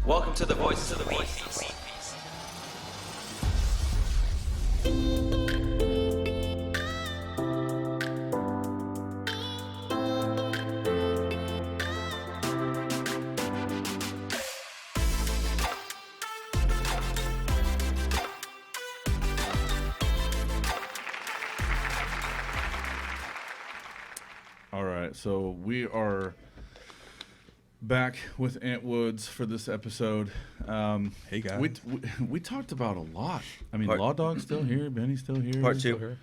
Welcome to the Voices of the LeanFeast. All right, so we are back with Aunt Woodz for this episode. Hey guys, we talked about a lot. I mean, Law Dog's still here, Benny's still here, Part two.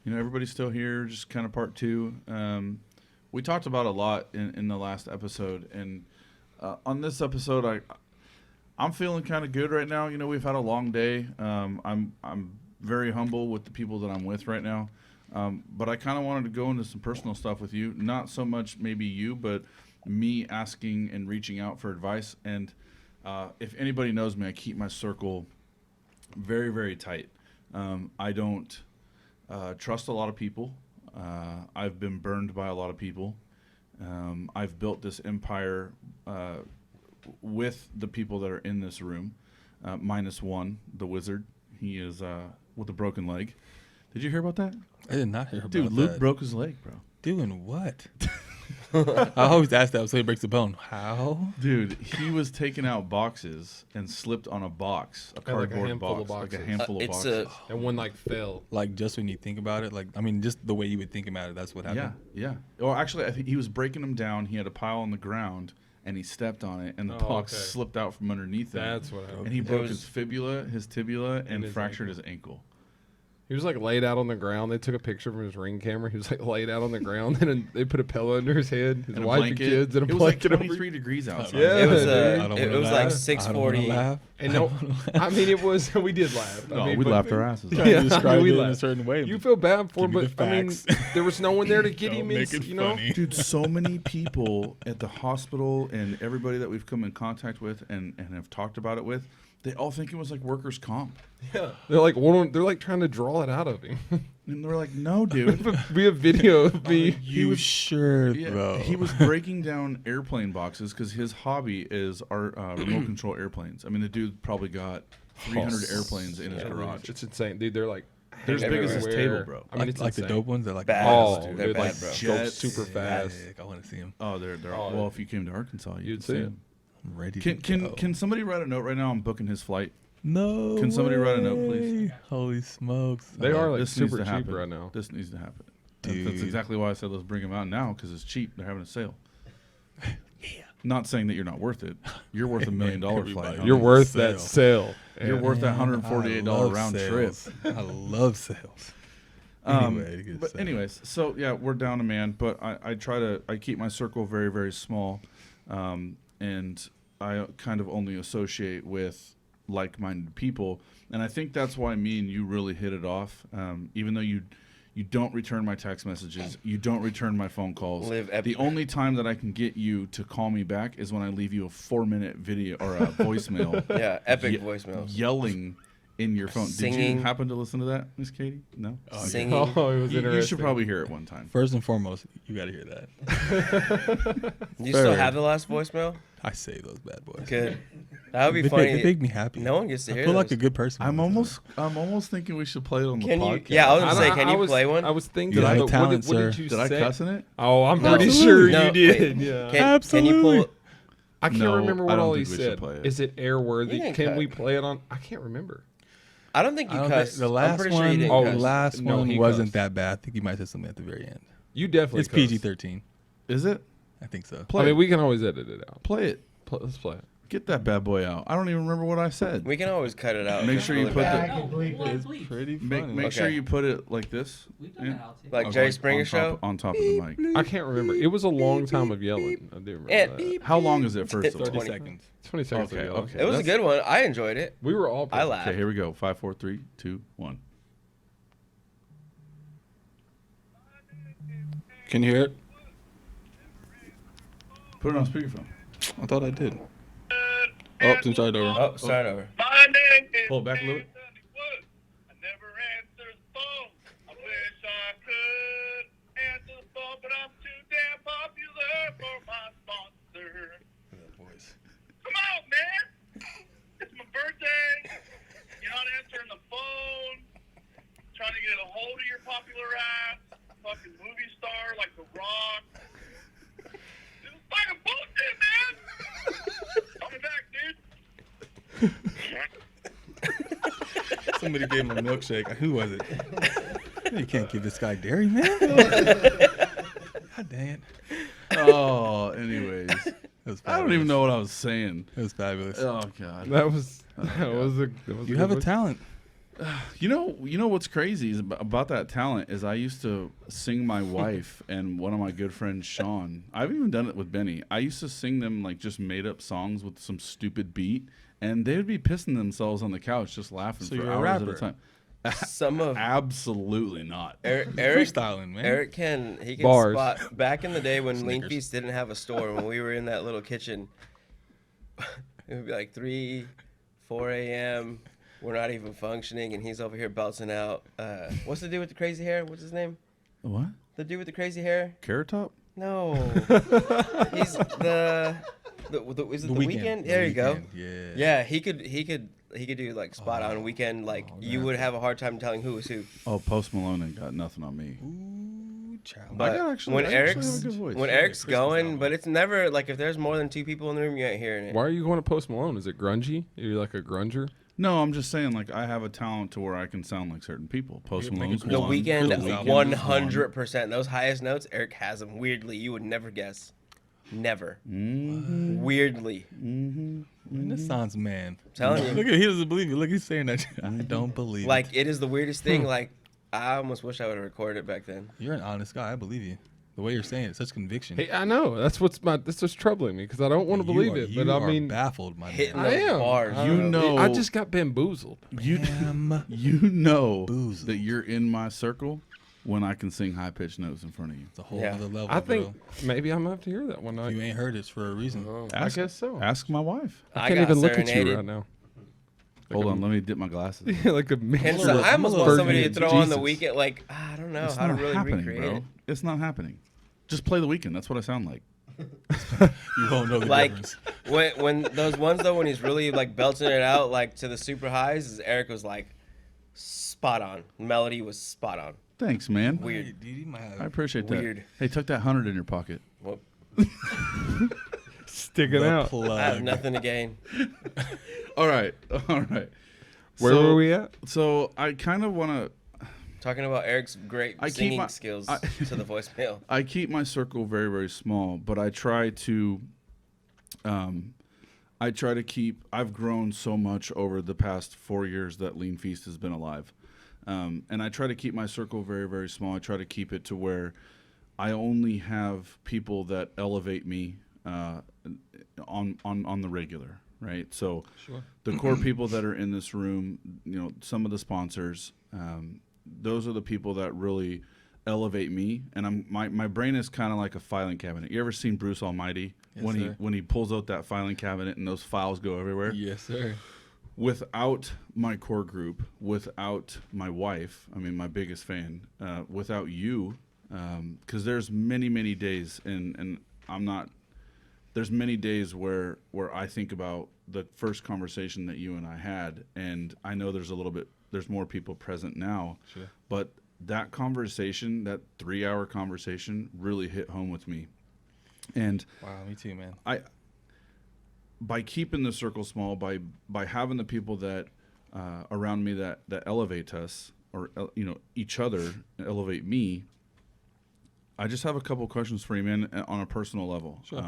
You know, everybody's still here. Just kind of part two. We talked about a lot in the last episode, and on this episode, I'm feeling kind of good right now. You know, we've had a long day. I'm very humble with the people that I'm with right now. But I kind of wanted to go into some personal stuff with you. Not so much maybe you, but me asking and reaching out for advice. And if anybody knows me, I keep my circle very, very tight. I don't trust a lot of people. I've been burned by a lot of people. I've built this empire with the people that are in this room, minus one, the wizard. He is with a broken leg. Did you hear about that? I did not hear about Dude, that. Luke broke his leg, bro. Doing what? I always ask that. So he breaks the bone. How? Dude, he was taking out boxes and slipped on a box, a cardboard handful of box, like a boxes. handful of boxes. And one fell. Like just when you think about it, like I mean, just the way you would think about it, that's what happened. Yeah. Well, actually, I think he was breaking them down. He had a pile on the ground, and he stepped on it, and the box slipped out from underneath him. That's what happened. And he broke his fibula, his tibia, and his fractured his ankle. He was laid out on the ground. They took a picture from his Ring camera. He was laid out on the ground, and they put a pillow under his head, his And wife blanket. and kids, and a It was like blanket over. 23 degrees outside. Yeah, It was dude. it was like 6:40. And no, I mean it was. We did laugh. No, I mean, we but- laughed our asses off. Trying to Yeah, describe we it in a laughed. certain way. You feel bad for him, Give me but the I mean, facts. there was no one there to get Don't him. make In, it you know, funny. Dude, so many people at the hospital and everybody that we've come in contact with and have talked about it with, they all think it was like workers' comp. yeah, they're trying to draw it out of him. And they're like, no, dude. We have video of me. You sure, Yeah, bro? he was breaking down airplane boxes because his hobby is remote control airplanes. I mean, the dude probably got 300 airplanes in his garage. It's insane, dude. They're They're as big as this everywhere. table, bro. I mean, like, it's like the insane. dope ones. They're like Bad. Oh, Dude, they're they're like bad, bro. go Jets. super fast. Sick. I want to see them. Oh, they're Oh, well. If you came to Arkansas, You'd see see them. I'm ready. Can somebody write a note right now? I'm booking his flight. No. Can somebody write a note, way. please? Holy smokes! They are like This needs super to cheap happen right now. This needs to happen. Dude. That's exactly why I said let's bring him out now because it's cheap. They're having a sale. Not saying that you're not worth it. You're worth $1 million flight. Everybody. homie. You're worth Sale. that sale. You're Yeah. worth that I $148 love round trip. sales. I love sales. Anyway, good But stuff. anyways, so yeah, we're down a man, but I keep my circle very, very small, and I kind of only associate with like-minded people, and I think that's why me and you really hit it off. Even though you don't return my text messages, you don't return my phone calls. The only time that I can get you to call me back is when I leave you a 4-minute video or a voicemail. Yeah, epic voicemails. Yelling in your phone. Did Singing. you happen to listen to that, Miss Katie? No. Singing. Oh, it was You interesting. should probably hear it one time. First and foremost, you got to hear that. You still have the last voicemail? I say those bad boys. Good. That would be They funny. make me happy. No one gets to I hear feel like those. a good person. I'm when I listen almost thinking we should play it on the Can you? podcast. Yeah, I was gonna say, can you was- play one? I was thinking, You got but talent, what did sir. you Did I say? cuss in it? Oh, I'm No. pretty sure No, you did. wait. Yeah. Can you Absolutely. pull? I can't No, remember I what don't all he think we should said. play it. Is it You airworthy? didn't Can cut. we play it on? I can't remember. I don't think you I don't think- cussed. the I'm last pretty sure you one, didn't oh, cuss. last No, one he wasn't cussed. that bad. I think you might have said something at the very end. You definitely. It's cussed. PG-13. Is it? I think so. Play I mean, it. we can always edit it out. Play it. Let's play it. Get that bad boy out. I don't even remember what I said. We can always cut it out. Make It's sure you really put bad. It's pretty funny. Make sure Okay. you put it like this. Yeah. Like On- Jerry Springer on show. top, on top of the mic. I can't remember. It was a long time of yelling. I do remember And that. beep. How long is it first of all? 30 20. seconds. 20 seconds Okay, of yelling. okay. It was a That's- good one. I enjoyed it. We were all. I laughed. Okay, here we go. 5, 4, 3, 2, 1. Can you hear it? Put it on speakerphone. I thought I did. Oh, since I over. Oh, start over. Pull it back a little bit. I never answer the phone. I wish I could answer the phone, but I'm too damn popular for my sponsor. Come on, man. Somebody gave him a milkshake. Who was it? You can't give this guy dairy, man. God dang it. Oh, anyways. It was I don't even know what I was saying. It was fabulous. Oh, God. That was You have a talent. You know what's crazy is about that talent is I used to sing my wife and one of my good friends, Sean. I've even done it with Benny. I used to sing them like just made up songs with some stupid beat, and they would be pissing themselves on the couch just laughing So for you're a hours at a rapper. time. Some of Absolutely not. Eric Freestyling, man. Eric can Bars. spot back in the day when Snickers. LeanFeast didn't have a store, when we were in that little kitchen. It would be like 3, 4 a.m. We're not even functioning, and he's over here belting out. What's the dude with the crazy hair? What's his name? What? The dude with the crazy hair? Carrot Top? No. He's the is it the weekend? There you go. Yeah. Yeah, he could do like spot on weekend. Like you would have a hard time telling who was who. Oh, Post Malone ain't got nothing on me. Ooh, child. But I actually when have Eric's a good voice. when Yeah, Eric's Christmas going, album. but it's never like if there's more than 2 people in the room, you ain't hearing it. Why are you going to Post Malone? Is it grungy? Are you like a grunger? No, I'm just saying, like, I have a talent to where I can sound like certain people. Post You make Malone's it The one. weekend, The Weeknd is 100%. Those highest notes, Eric has them. Weirdly, you would never guess. Never. Weirdly. Renaissance man. Telling you. Look at he doesn't believe you. Look, he's saying that. I don't believe Like it. it is the weirdest thing. Like I almost wish I would have recorded it back then. You're an honest guy. I believe you. The way you're saying it, such conviction. Hey, I know. That's what's troubling me because I don't want to believe it. But I mean, baffled, my Hitting man. I those am. bars. You know- I just got bamboozled. You Damn. know Boozled. that you're in my circle when I can sing high-pitched notes in front of you. It's a whole Yeah. other level, I think bro. maybe I'm gonna have to hear that one If night. you ain't heard it, it's for a reason. I guess so. Ask my wife. I can't got even look at you serenaded. right now. Hold on, let me dip my glasses. Like a And I'm so a I almost little want somebody to virgin. throw on the Jesus. weekend. Like I don't know It's how to not really happening, recreate bro. it. It's not happening. Just play the weekend. That's what I sound like. You won't know the Like difference. when those ones though, when he's really like belting it out like to the super highs, is Eric was like spot on. Melody was spot on. Thanks, man. Weird. Hey, dude, you might have I appreciate that. Weird. Hey, tuck that 100 in your pocket. Well, sticking the out. plug. I have nothing to gain. All right. All right. Where So- were we at? So I kind of want to Talking about Eric's great I keep singing my- skills I- to the voicemail. I keep my circle very, very small, but I try to keep. I've grown so much over the past 4 years that LeanFeast has been alive, and I try to keep my circle very, very small. I try to keep it to where I only have people that elevate me on the regular, right? So the core people that are in this room, some of the sponsors, those are the people that really elevate me. And my brain is kind of like a filing cabinet. You ever seen Bruce Almighty? Yes, when sir. he pulls out that filing cabinet and those files go everywhere. Yes, sir. Without my core group, without my wife, I mean my biggest fan, without you, because there's many days, and I'm not. There's many days where I think about the first conversation that you and I had, and I know there's more people present now, Sure. but that conversation, that 3-hour conversation, really hit home with me, and Wow, me too, man. by keeping the circle small, by having the people that around me that elevate us, or each other elevate me, I just have a couple questions for you, man, on a personal level. Sure.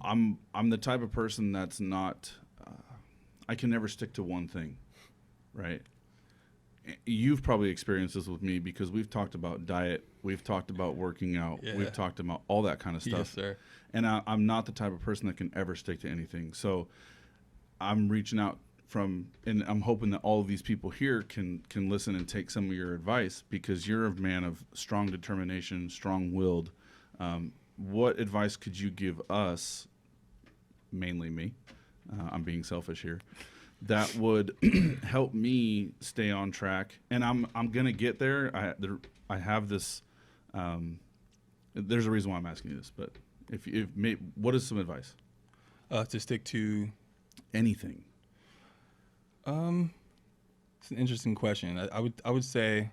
I'm the type of person that's not. I can never stick to one thing, right? You've probably experienced this with me because we've talked about diet, we've talked about working out, Yeah. we've talked about all that kind of stuff. Yes, sir. And I'm not the type of person that can ever stick to anything. So I'm reaching out and I'm hoping that all of these people here can listen and take some of your advice, because you're a man of strong determination, strong-willed. What advice could you give us, mainly me, I'm being selfish here, that would help me stay on track? And I'm going to get there. I have this, there's a reason why I'm asking you this, but what is some advice? To stick to, Anything. it's an interesting question. I would say,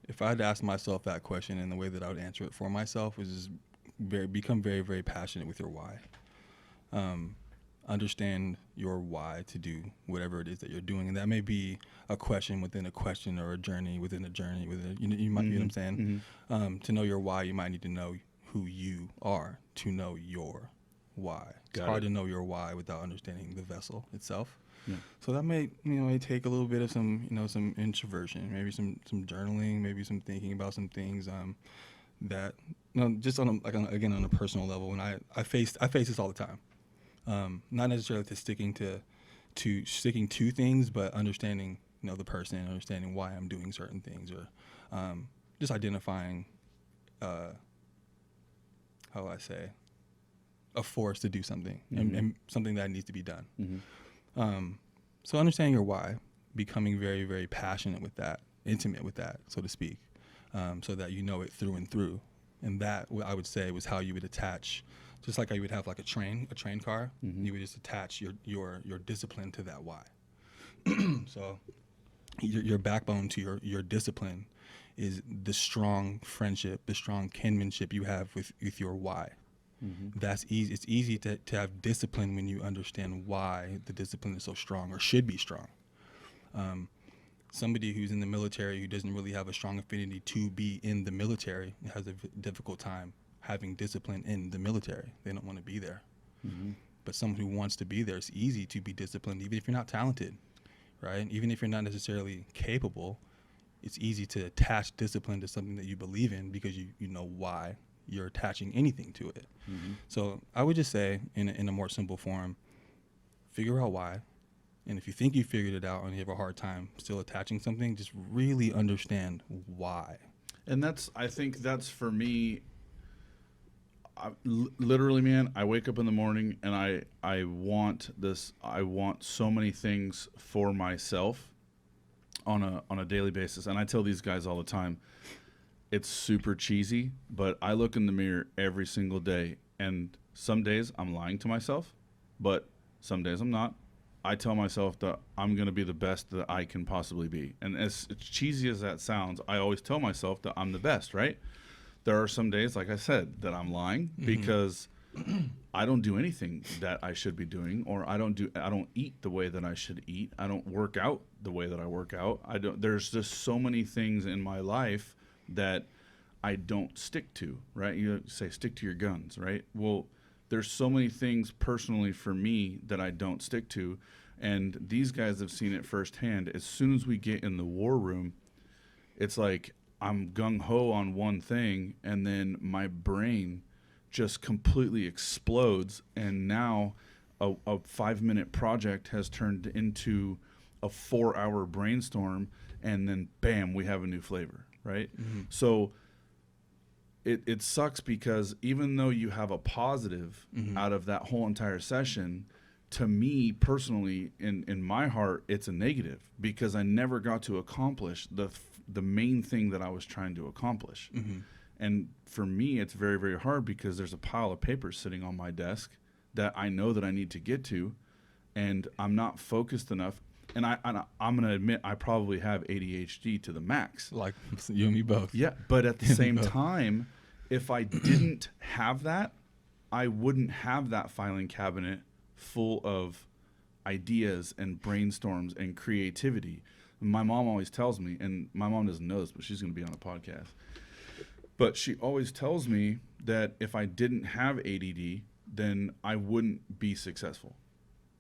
if I had to ask myself that question, and the way that I would answer it for myself was just become very, very passionate with your why. Understand your why to do whatever it is that you're doing, and that may be a question within a question, or a journey within a journey. You might, you know what I'm saying. To know your why, you might need to know who you are to know your why. It's hard to know your why without understanding the vessel itself. Yeah. So that may take a little bit of some introversion, maybe some journaling, maybe some thinking about some things that just on a personal level. And I face this all the time. Not necessarily sticking to things, but understanding the person, understanding why I'm doing certain things, or just identifying how do I say, a force to do something, and something that needs to be done. So understanding your why, becoming very, very passionate with that, intimate with that, so to speak, so that you know it through and through. And that, I would say, was how you would attach, just like how you would have like a train car, you would just attach your discipline to that why. So your backbone to your discipline is the strong friendship, the strong kinship you have with your why. That's easy. It's easy to have discipline when you understand why the discipline is so strong, or should be strong. Somebody who's in the military who doesn't really have a strong affinity to be in the military has a difficult time having discipline in the military. They don't want to be there. But someone who wants to be there, it's easy to be disciplined, even if you're not talented, right? Even if you're not necessarily capable, it's easy to attach discipline to something that you believe in, because you know why you're attaching anything to it. So I would just say, in a more simple form, figure out why. And if you think you figured it out and you have a hard time still attaching something, just really understand why. And I think that's for me. Literally, man, I wake up in the morning and I want this. I want so many things for myself on a daily basis. And I tell these guys all the time, it's super cheesy, but I look in the mirror every single day, and some days I'm lying to myself, but some days I'm not. I tell myself that I'm going to be the best that I can possibly be. And as cheesy as that sounds, I always tell myself that I'm the best, right? There are some days, like I said, that I'm lying because I don't do anything that I should be doing, or I don't eat the way that I should eat. I don't work out the way that I work out. There's just so many things in my life that I don't stick to, right? You say stick to your guns, right? Well, there's so many things personally for me that I don't stick to, and these guys have seen it firsthand. As soon as we get in the war room, it's like I'm gung-ho on one thing, and then my brain just completely explodes, and now a 5-minute project has turned into a 4-hour brainstorm, and then bam, we have a new flavor. Right? So it sucks, because even though you have a positive out of that whole entire session, to me personally, in my heart, it's a negative, because I never got to accomplish the main thing that I was trying to accomplish. And for me, it's very, very hard, because there's a pile of papers sitting on my desk that I know that I need to get to, and I'm not focused enough. And I'm going to admit, I probably have ADHD to the max. Like you and me both. Yeah, but at the same time, if I didn't have that, I wouldn't have that filing cabinet full of ideas and brainstorms and creativity. My mom always tells me, and my mom doesn't know this, but she's going to be on a podcast. But she always tells me that if I didn't have ADD, then I wouldn't be successful.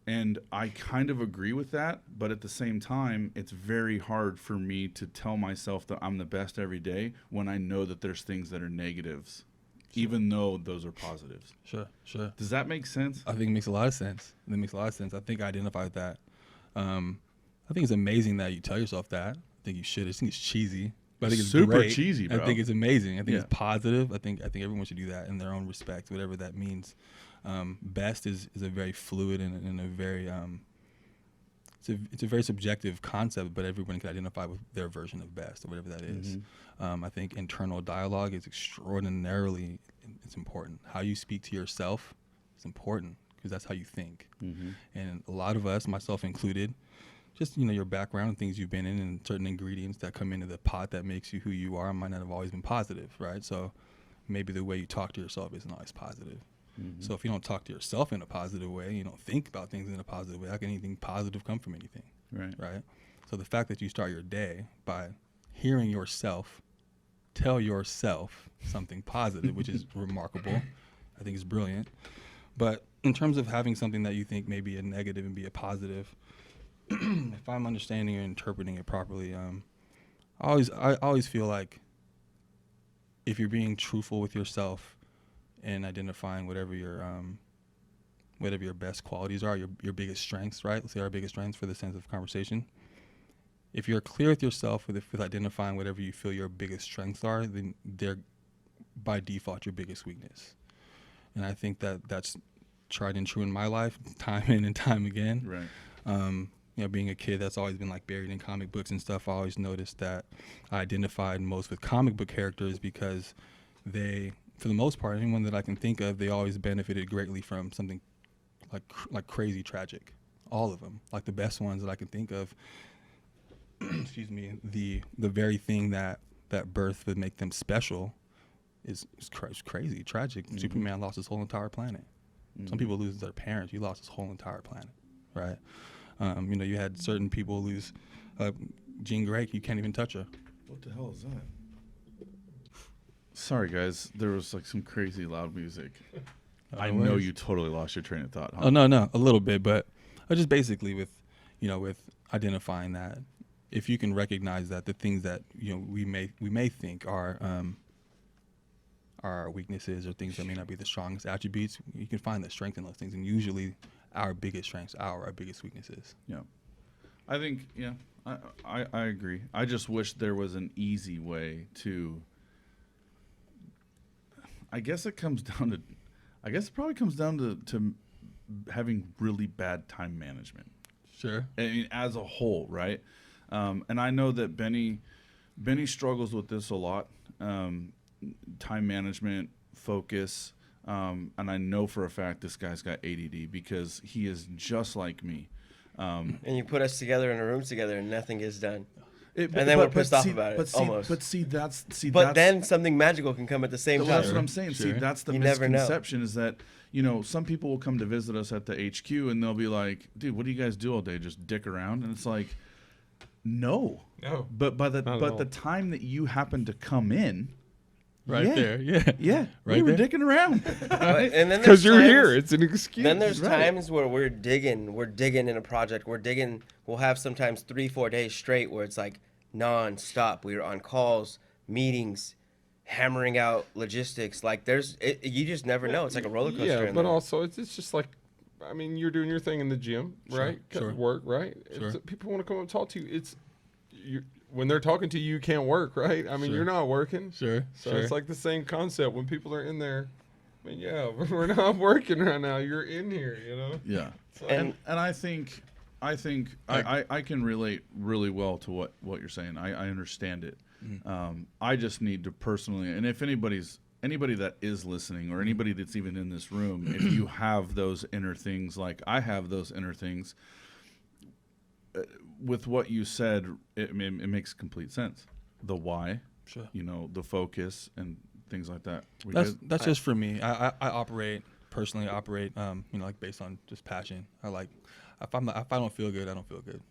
And I kind of agree with that, but at the same time, it's very hard for me to tell myself that I'm the best every day when I know that there's things that are negatives, even though those are positives. Sure. Does that make sense? I think it makes a lot of sense. I think I identify with that. I think it's amazing that you tell yourself that. I think you should. I think it's cheesy, but I think it's super great. cheesy, bro. I think it's amazing. I think it's positive. I think everyone should do that in their own respect, whatever that means. Best is a very fluid and a very it's a very subjective concept, but everyone can identify with their version of best, or whatever that is. I think internal dialogue is extraordinarily important. How you speak to yourself is important, because that's how you think. And a lot of us, myself included, just your background and things you've been in, and certain ingredients that come into the pot that makes you who you are might not have always been positive, right? So maybe the way you talk to yourself isn't always positive. So if you don't talk to yourself in a positive way, you don't think about things in a positive way, how can anything positive come from anything? Right? So the fact that you start your day by hearing yourself tell yourself something positive, which is remarkable, I think is brilliant. But in terms of having something that you think may be a negative and be a positive, if I'm understanding or interpreting it properly, I always feel like if you're being truthful with yourself and identifying whatever your best qualities are, your biggest strengths, right? Let's say our biggest strengths for the sense of conversation. If you're clear with yourself with identifying whatever you feel your biggest strengths are, then they're by default your biggest weakness. And I think that's tried and true in my life, time in and time again. Right. Being a kid that's always been like buried in comic books and stuff, I always noticed that I identified most with comic book characters because they, for the most part, anyone that I can think of, they always benefited greatly from something like crazy tragic. All of them, like the best ones that I can think of. Excuse me. The very thing that birth would make them special is crazy, tragic. Superman lost his whole entire planet. Some people lose their parents. You lost his whole entire planet, right? You had certain people lose. Jean Grey, you can't even touch her. What the hell is that? Sorry, guys. There was like some crazy loud music. I know you totally lost your train of thought. Huh? Oh no, a little bit, but just basically with identifying that, if you can recognize that the things that we may think are our weaknesses or things that may not be the strongest attributes, you can find the strength in those things, and usually our biggest strengths are our biggest weaknesses. Yeah, I think I agree. I just wish there was an easy way to. I guess it probably comes down to having really bad time management. Sure. I mean, as a whole, right? And I know that Benny struggles with this a lot. Time management, focus, and I know for a fact this guy's got ADD because he is just like me. And you put us together in a room together and nothing gets done. And then we're pissed off about it, almost. But then something magical can come at the same time. That's what I'm saying. Sure. See, that's the You never know. misconception is that, some people will come to visit us at the HQ and they'll be like, dude, what do you guys do all day? Just dick around? And it's like, no. But the time that you happen to come in, There, yeah, right we were there. dicking around. And then Because there's you're times- here. It's an excuse. Then there's Right. times where we're digging in a project. We'll have sometimes 3-4 days straight where it's like non-stop. We're on calls, meetings, hammering out logistics. Like you just never know. It's like a roller coaster. Yeah, in but there. also it's just like, I mean, you're doing your thing in the gym, right? sure. Work, right? Sure. People want to come up and talk to you. When they're talking to you, you can't work, right? I mean, Sure. you're not working. Sure. So it's like the same concept. When people are in there, I mean, yeah, we're not working right now. You're in here, Yeah. So, And- And I think I can relate really well to what you're saying. I understand it. I just need to personally, and if anybody that is listening or anybody that's even in this room, if you have those inner things like I have those inner things, with what you said, it makes complete sense. The why, Sure. The focus and things like that. That's just for me. I personally operate like based on just passion. If I don't feel good, I don't feel good.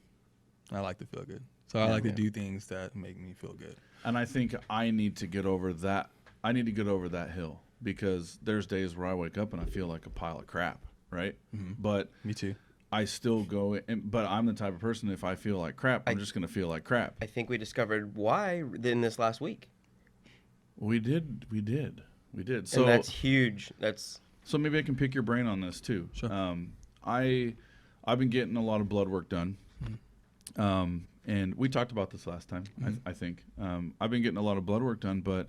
I like to feel good. So I like to do things that make me feel good. And I think I need to get over that. I need to get over that hill because there's days where I wake up and I feel like a pile of crap, right? But Me too. I still go, but I'm the type of person, if I feel like crap, I'm just going to feel like crap. I think we discovered why in this last week. We did. So And that's huge. So maybe I can pick your brain on this too. Sure. I've been getting a lot of blood work done. And we talked about this last time, I think. I've been getting a lot of blood work done, but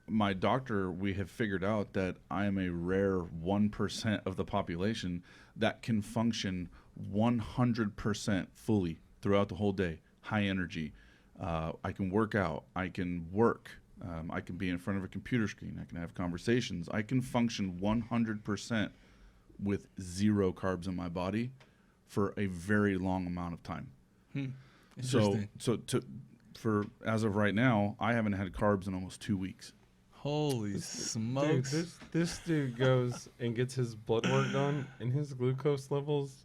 my doctor, we have figured out that I am a rare 1% of the population that can function 100% fully throughout the whole day. High energy. I can work out. I can work. I can be in front of a computer screen. I can have conversations. I can function 100% with 0 carbs in my body for a very long amount of time. So for as of right now, I haven't had carbs in almost 2 weeks. Holy Dude, smokes! this dude goes and gets his blood work done, and his glucose levels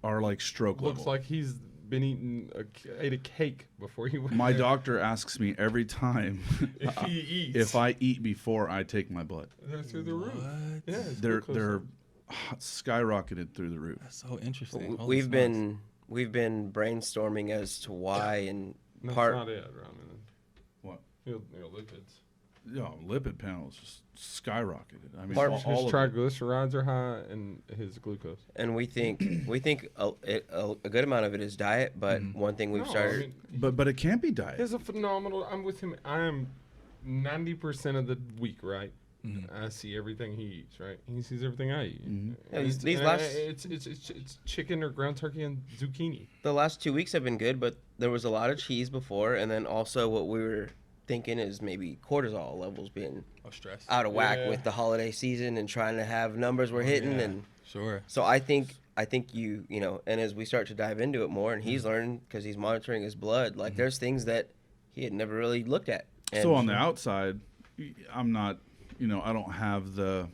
Are like stroke looks level. like he's been eating ate a cake before he went. My there. doctor asks me every time If he eats, if I eat before I take my blood. they're through the roof. What? Yeah, his They're glucose they're level. skyrocketed through the roof. That's so interesting. Holy We've smokes. been brainstorming as to why and That's part. not it, Roman. What? Lipids. No, lipid panels just skyrocketed. I mean, Part- all His of it. triglycerides are high, and his glucose. And we think a good amount of it is diet, but one thing we've No, I started. mean, But it can't be diet. he has a phenomenal. I'm with him. I am 90% of the week, right? I see everything he eats, right? He sees everything I eat. Yeah, And these and last- it's chicken or ground turkey and zucchini. The last 2 weeks have been good, but there was a lot of cheese before, and then also what we were thinking is maybe cortisol levels being Oh, stress. out of whack Yeah. with the holiday season and trying to have numbers we're hitting, yeah. and Sure. so I think you know, and as we start to dive into it more, and he's learning because he's monitoring his blood, like there's things that he had never really looked at. And So on the outside, I'm not, I don't have the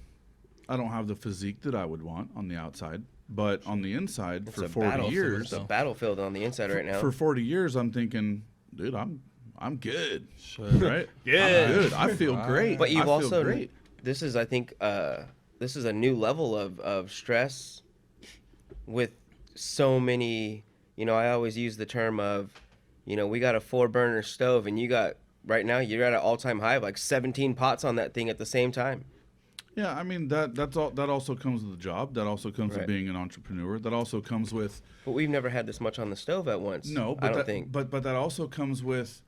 physique that I would want on the outside, but on the inside it's for a 40 battlefield. years, It's a battlefield on the inside right now. for 40 years, I'm thinking, dude, I'm good, Sure. right? Good. I'm good. I feel great. But I you've feel also great. this is I think this is a new level of stress with so many, I always use the term of, we got a 4-burner stove and you got right now you're at an all-time high of like 17 pots on that thing at the same time. Yeah, I mean that's all. That also comes with the job. That also comes Right. with being an entrepreneur. That also comes with But we've never had this much on the stove at once. no. But I don't that, think. But that also comes with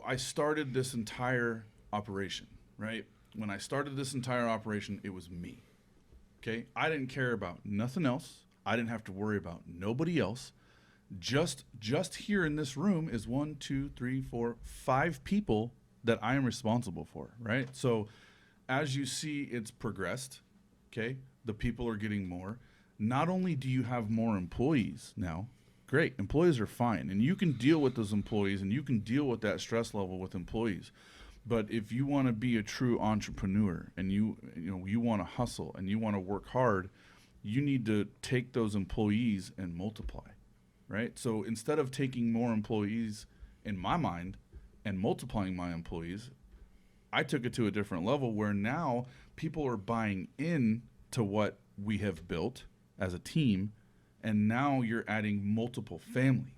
I started this entire operation. Right. When I started this entire operation, it was me. Okay. I didn't care about nothing else. I didn't have to worry about nobody else. Just here in this room is 1, 2, 3, 4, 5 people that I am responsible for. Right. So as you see, it's progressed. Okay. The people are getting more. Not only do you have more employees now, great. Employees are fine. And you can deal with those employees and you can deal with that stress level with employees. But if you want to be a true entrepreneur and you want to hustle and you want to work hard, you need to take those employees and multiply, right? So instead of taking more employees in my mind and multiplying my employees, I took it to a different level where now people are buying in to what we have built as a team, and now you're adding multiple families,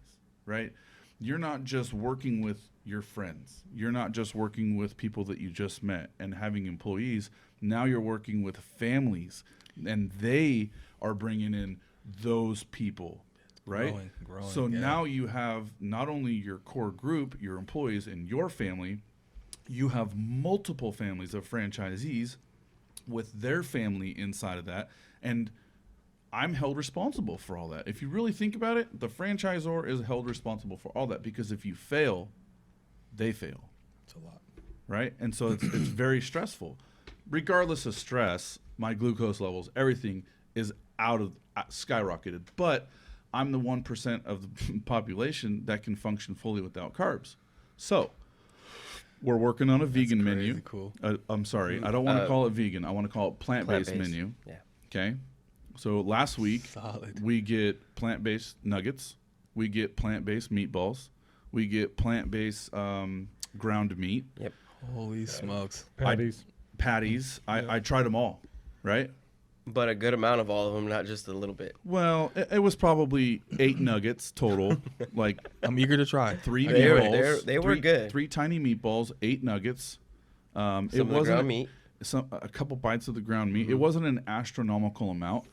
right? You're not just working with your friends. You're not just working with people that you just met and having employees. Now you're working with families, and they are bringing in those people, right? Growing, so yeah. now you have not only your core group, your employees, and your family, you have multiple families of franchisees with their family inside of that, and I'm held responsible for all that. If you really think about it, the franchisor is held responsible for all that, because if you fail, they fail, It's a lot. right? And so it's very stressful. Regardless of stress, my glucose levels, everything is skyrocketed. But I'm the 1% of the population that can function fully without carbs. So we're working on a vegan crazy menu. cool. I'm sorry, I don't want to call it vegan. I want to call it plant-based Plant-based. menu. Yeah. Okay. So last week Solid. we get plant-based nuggets, we get plant-based meatballs, we get plant-based ground meat, Holy smokes. Patties. patties. I tried them all, right? But a good amount of all of them, not just a little bit. Well, it was probably 8 nuggets total, like I'm eager to try. 3 They were- meatballs. they were good. 3 tiny meatballs, 8 nuggets. It Some of the wasn't ground meat. a couple bites of the ground meat. It wasn't an astronomical amount.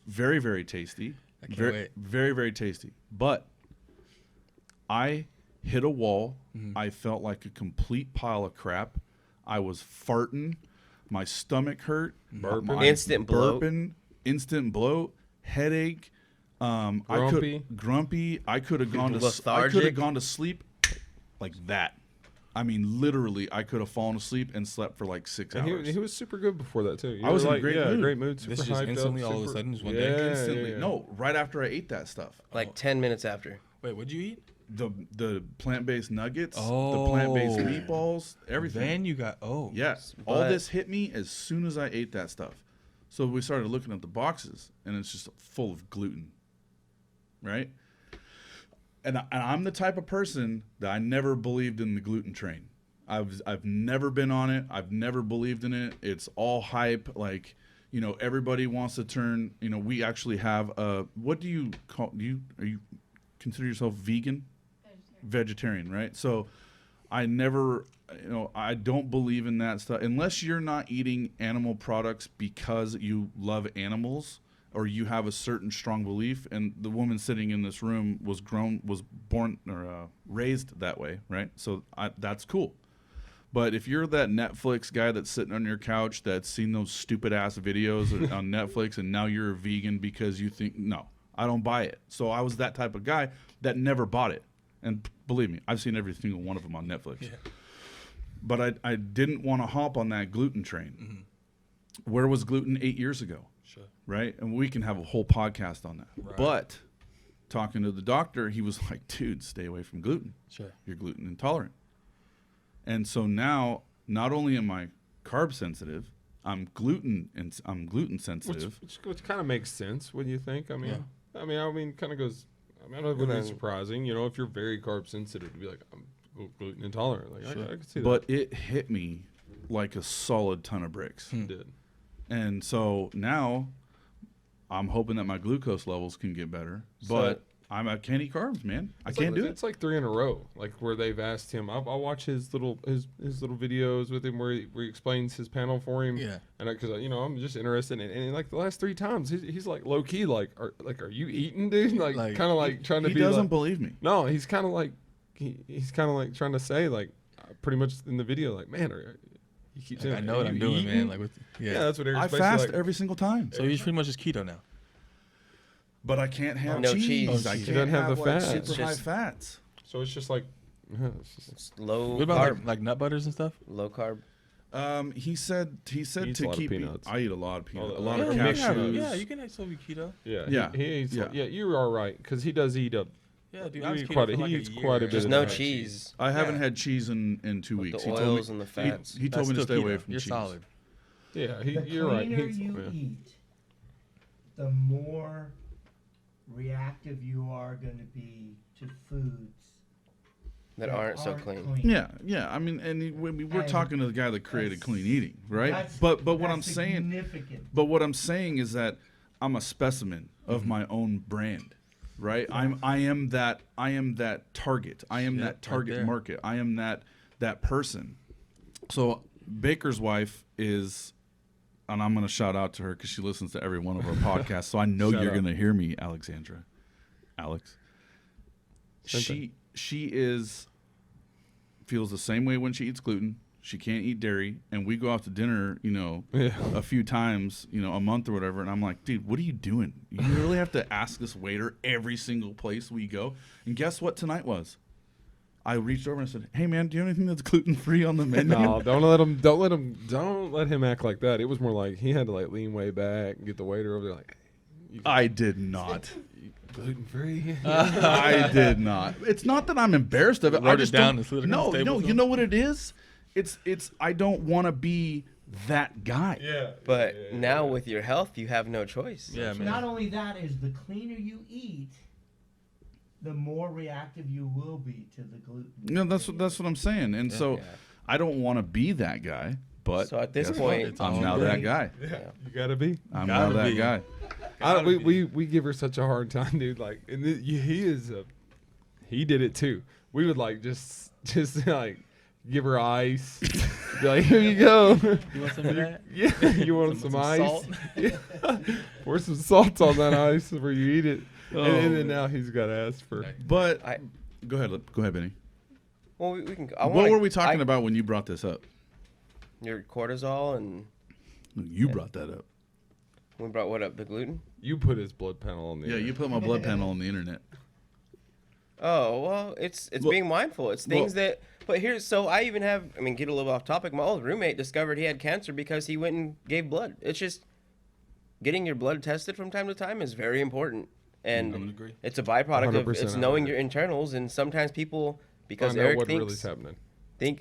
Very, very tasty. I can't very, wait. Very, very tasty. But I hit a wall. I felt like a complete pile of crap. I was farting. My stomach hurt. Burping. My Instant bloat. burping, instant bloat, headache. Grumpy. Grumpy. I could have gone to Lethargic. sleep like that. I mean, literally, I could have fallen asleep and slept for like 6 And hours. he was super good before that too. You I was were in a great mood. great mood. Super This just hyped instantly up, all of a super- sudden, just one yeah, day? Instantly. yeah, yeah. No, right after I ate that stuff. Like 10 minutes after. Wait, what'd you eat? the plant-based nuggets, the Oh. plant-based meatballs, everything. Then you got Yes, all But- this hit me as soon as I ate that stuff. So we started looking at the boxes, and it's just full of gluten, right? And I'm the type of person that I never believed in the gluten train. I've never been on it. I've never believed in it. It's all hype. Like, you know, everybody wants to turn. You know, we actually have a. What do you call you? Are you consider yourself vegan? Vegetarian, right? So I never, you know, I don't believe in that stuff unless you're not eating animal products because you love animals or you have a certain strong belief. And the woman sitting in this room was born or raised that way, right? So that's cool. But if you're that Netflix guy that's sitting on your couch that's seen those stupid ass videos on Netflix and now you're a vegan because you think, no, I don't buy it. So I was that type of guy that never bought it. And believe me, I've seen every single one of them on Netflix. Yeah. But I didn't want to hop on that gluten train. Mm-hmm. Where was gluten 8 years ago? Sure. Right? And we can have a whole podcast on that. Right. But talking to the doctor, he was like, dude, stay away from gluten. Sure. You're gluten intolerant. And so now, not only am I carb sensitive, I'm gluten sensitive. Which kind of makes sense when you think. I mean, kind of goes. I mean, I don't know if And it's then- surprising. You know, if you're very carb sensitive, to be like, I'm gluten intolerant. Like, Sure. I can see that. But it hit me like a solid ton of bricks. It did. And so now I'm hoping that my glucose levels can get better. But I can't eat carbs, man. I can't do it. It's like 3 in a row, like where they've asked him. I'll watch his little videos with him where he explains his panel for him. Yeah. And because I'm just interested in, and like the last 3 times he's like low key like are you eating, dude? Like kind of like trying to He be. doesn't like, believe me. No, he's kind of like he's kind of like trying to say like pretty much in the video like, man, he keeps saying, I know "Are what I'm you doing, eating?" man. Yeah, that's what Eric's I basically fast like, every single time. So he's pretty much just keto now. But I can't have No cheese. cheese. I He can't doesn't have the like, fat. super It's high just- fats. So it's just like. It's low What about carb. like nut butters and stuff? Low carb. He said eats a to lot of keep. peanuts. I eat a lot of peanuts. Oh, A lot yeah, of you can have- cashews. Yeah, you can still be keto. Yeah, Yeah. He eats. Yeah. Yeah, you are right because he does eat up. Yeah, dude, He I was eats keto quite a- for like he a eats year. quite a bit Just of no that. cheese. I haven't Yeah. had cheese in 2 With weeks. the He told oils me, and the fats. He told me to That's stay still away keto. from You're cheese. solid. Yeah, The you're right. cleaner He's, you yeah. eat, the more reactive you are going to be to foods That aren't so clean. Yeah. I mean, we're And talking to the guy that created that's- clean eating, right? That's- But what I'm that's saying, significant. but what I'm saying is that I'm a specimen of Mm-hmm. my own brand, right? I am that target. I am Shit, that right target there. market. I am that person. So Baker's wife is, and I'm going to shout out to her because she listens to every one of our podcasts. So I know Shout you're out. going to hear me, Alexandra. Alex. Same She feels the same way when she eats gluten. She can't eat dairy, and we go out to dinner, Yeah. a few times, a month or whatever, and I'm like, dude, what are you doing? You really have to ask this waiter every single place we go. And guess what tonight was? I reached over and I said, hey man, do you have anything that's gluten free on the menu? No, don't let him act like that. It was more like he had to like lean way back and get the waiter over there like, hey, I did not. gluten free. I did not. It's not that I'm embarrassed of it. I Wrote it just down don't. and slid it No, on the table no. for You him? know what it is? It's. I don't want to be that guy. Yeah. But now with your health, you have no choice. Yeah, man. Not only that is the cleaner you eat, the more reactive you will be to the gluten. No, that's what I'm saying. And so, Yeah. I don't want to be that guy. But So at this guess point, what? It's I'm all now good. that guy. Yeah, you gotta be. I'm Gotta now that be. guy. We give her such a hard time, dude. Like, and he did it too. We would like just like give her ice. Be like, here you go. You want some of that? Yeah, you want some ice? salt? Yeah. Pour some salt on that ice before you eat it. And Oh. then now he's got to ask for. But I- go ahead, Benny. well, we can. What were we talking about when you brought this up? Your cortisol, and You brought that up. we brought what up? The gluten. You put his blood panel on the. Yeah, you put my blood panel on the internet. Oh well, it's Well- being mindful. It's things that. But here's so I even have. I mean, get a little off topic. My old roommate discovered he had cancer because he went and gave blood. It's just getting your blood tested from time to time is very important. and agree. it's a byproduct of 100% it's I knowing agree. your internals. And sometimes people, because Find out Eric what really is thinks happening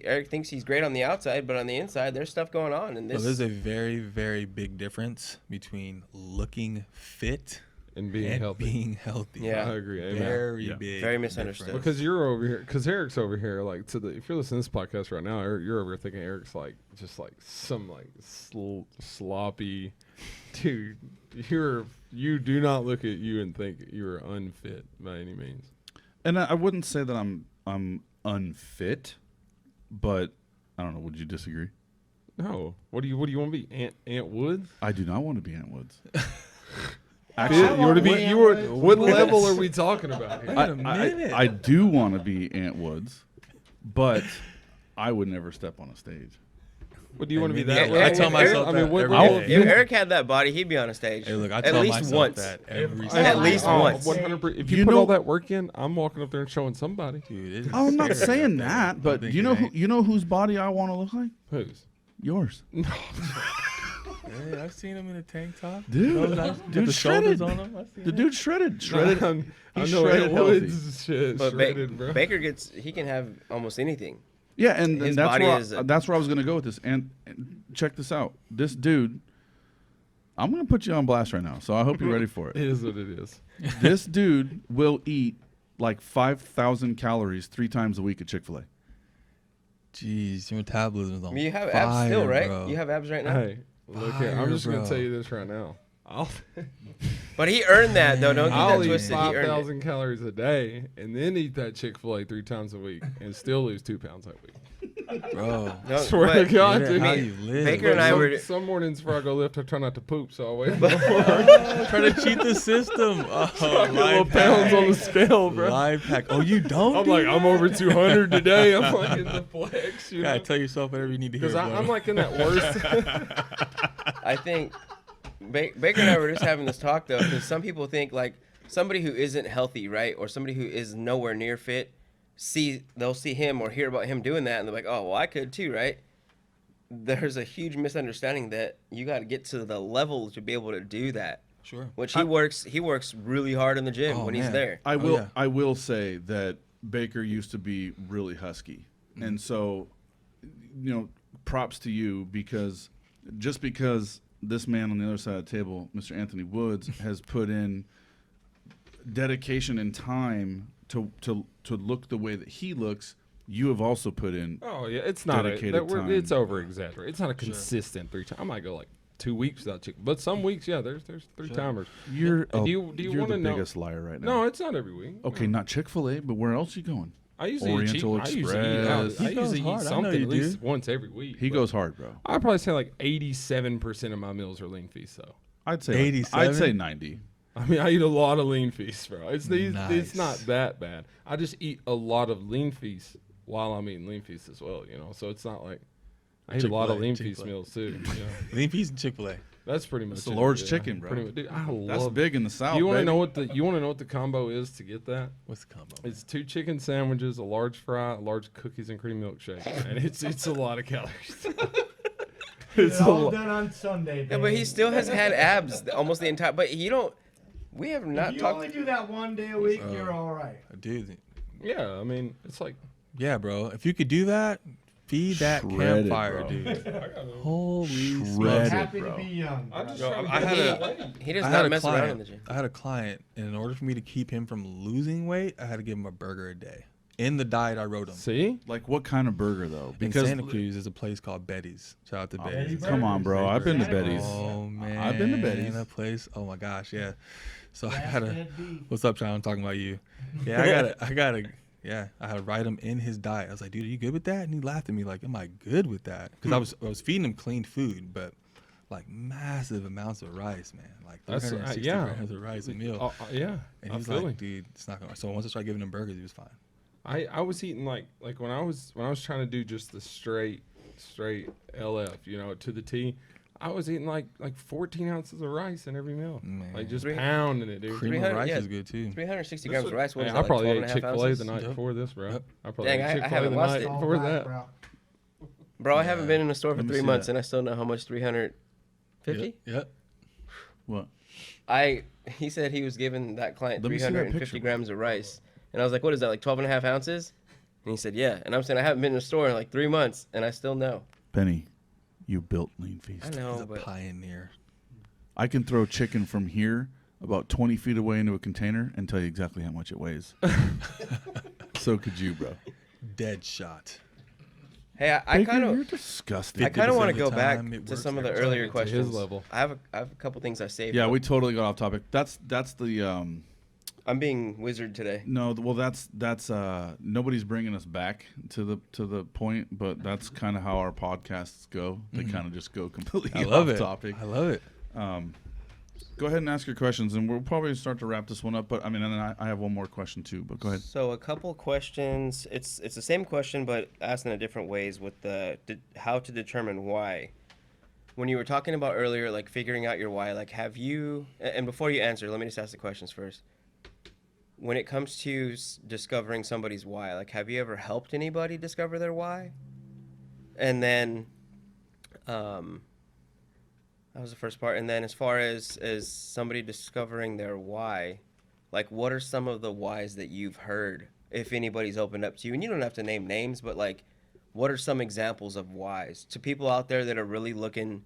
Eric thinks he's great on the outside, but on the inside there's stuff going on. And So this there's a very, very big difference between looking fit and being and healthy. being healthy. Yeah. I agree. Amen. Very Yeah. big. Very misunderstood. difference. Because you're over here, because Eric's over here, like if you're listening to this podcast right now, you're over here thinking Eric's like just like some like sloppy dude. You do not look at you and think you're unfit by any means. And I wouldn't say that I'm unfit, but I don't know. Would you disagree? No. What do you want to be? Aunt Woodz? I do not want to be Aunt Woods. Actually, I you want to be? want You were. Aunt What Woods. level are we talking about here? Wait a minute. I do want to be Aunt Woods, but I would never step on a stage. What do you want to be? Hey, That yeah, level? I tell myself I mean, that what every level? day. if Eric had that body, he'd be on a stage. Hey, look, I at tell least myself once. that every At single least day. once. 100%. If you, You put know- all that work in, I'm walking up there and showing somebody. Dude, it is I'm not scary saying out there. that, but think you it know ain't. you know whose body I want to look like? Whose? Yours, Hey, I've seen him in a tank top. dude. Got Dude, the shredded. shoulders on him. I've seen The it. dude shredded. I He's know shredded Aunt healthy. Woods shit. But Shredded, bro. Baker he can have almost anything. Yeah, and His that's body where is that's where I was gonna go with this. And check this out. This dude, I'm gonna put you on blast right now. So I hope you're ready for It it. is what it is. This dude will eat like 5,000 calories 3 times a week at Chick-fil-A. Jeez, your metabolism is on You have fire, abs still, right? bro. You have abs right now. Hey, look here. I'm Fire, just gonna bro. tell you this right now. But he earned that though. Don't get I'll that eat twisted. He earned it. 5,000 calories a day and then eat that Chick-fil-A 3 times a week and still lose 2 pounds that week. Bro. No, Swear but to God, Look dude. at how me- you live. Baker and I some, were- some mornings before I go lift, I try not to poop, so I wait. Trying to cheat the system. Oh, Little pounds on the scale, bro. Life hack. Oh, you don't? I'm do like, that? I'm over 200 today. I'm like in the flex, you Gotta know? tell yourself whatever you need to hear. Because bro. I'm like in that worst. I think Baker and I were just having this talk though, because some people think like somebody who isn't healthy, right, or somebody who is nowhere near fit, they'll see him or hear about him doing that, and they're like, oh, well, I could too, right? There's a huge misunderstanding that you got to get to the level to be able to do that. Sure. Which he works really hard in the gym Oh, when he's man. there. I Oh, will yeah. I will say that Baker used to be really husky. And so props to you because this man on the other side of the table, Mr. Anthony Woodz, has put in dedication and time to look the way that he looks. You have also put in Oh yeah, it's not Dedicated time. it's over exaggerated. It's not a consistent 3 times. I might go like 2 weeks without chicken, but some weeks, yeah, there's 3 timers. you're Do you you're wanna the know- biggest liar right now. No, it's not every week. Okay, No. not Chick-fil-A, but where else you going? I usually Oriental eat cheap. I usually eat out. Express. I He goes usually eat hard. I know something you at least do. once every week. He but goes hard, bro. I'd probably say like 87% of my meals are LeanFeast though. I'd say 87? I'd say 90. I mean, I eat a lot of LeanFeast, bro. It's Nice. not that bad. I just eat a lot of LeanFeast while I'm eating LeanFeast as well, you know. So it's not like I eat a lot of Chick-fil-A, LeanFeast Chick-fil-A. meals too. You know? LeanFeast and Chick-fil-A. That's pretty much It's the it, Lord's yeah. chicken, bro. Pretty much, dude, I That's love. big in the South. You want to baby. know what the combo is to get that? What's the combo? It's 2 chicken sandwiches, a large fry, a large cookies and cream milkshake, and it's a lot of calories. It's all done on Sunday. Yeah, but he still has had abs almost the entire. But you don't. We have not If you talked. only do that one day a week, you're all right. Dude, Yeah, I mean, it's like yeah, bro. If you could do that, feed that Shredded, campfire, bro. dude. Holy smokes. Shredded. Happy bro. to be young. I'm just bro. trying to I get had it a- away. He does I had not a mess around in the client. gym. I had a client, and in order for me to keep him from losing weight, I had to give him a burger a day. In the diet I wrote him. See, Like what kind of burger though? In Because Santa Cruz, there's a place called Betty's. Shout out to Betty's. Betty come on, bro. I've been to Santa Cruz. Betty's. Oh man, I've been to Betty's. That place. Oh my gosh, yeah. So I Grass gotta. fed beef. What's up, John? I'm talking about you. Yeah, I gotta. Yeah, I had to write him in his diet. I was like, dude, are you good with that? And he laughed at me like, am I good with that? Because I was feeding him clean food, but like massive amounts of rice, man. Like That's 360 yeah. grams of rice a meal. Yeah, And I he's feel like, you. dude, it's not gonna. So once I started giving him burgers, he was fine. I was eating like when I was trying to do just the straight LF, you know, to the T. I was eating like 14 ounces of rice in every meal, Man. like just Three- pounding it, dude. Cream of 300, rice yeah. is good too. 360 This grams was- of rice. What Hey, is I that, like probably 12 ate and a half Chick-fil-A ounces? the night Yep. before this, bro. Yep. I probably Dang, ate I Chick-fil-A haven't the watched night it. All before back, that. bro. Bro, I haven't been in a store for Let me 3 see months, that. and I still know how much 350. Yep. what? I he said he was giving that client Let me see that 350 picture, bro. grams of rice. And I was like, what is that, like 12 and a half ounces? And he said, yeah. And I'm saying, I haven't been in a store in like 3 months, and I still know. Penny, you built I LeanFeast. know, He's a but pioneer. I can throw chicken from here about 20 feet away into a container and tell you exactly how much it weighs. So could you, bro. Dead shot. hey, I Baker, kind you're of disgusting. I kind of 50% want of to the go back time, it to works some of the every earlier time. To questions. his level. I have a couple things I saved. Yeah, but we totally got off topic. That's the I'm being wizard today. no. Well, that's nobody's bringing us back to the point, but that's kind of how our podcasts go. They kind of just go completely I love off it. topic. I love it. Go ahead and ask your questions, and we'll probably start to wrap this one up. But I mean, and then I have one more question too. But go ahead. So a couple questions. It's the same question, but asked in a different ways with the how to determine why. When you were talking about earlier, like figuring out your why, like have you? And before you answer, let me just ask the questions first. When it comes to discovering somebody's why, like have you ever helped anybody discover their why? And then, that was the first part. And then as far as somebody discovering their why, like what are some of the whys that you've heard, if anybody's opened up to you? And you don't have to name names, but like what are some examples of whys to people out there that are really looking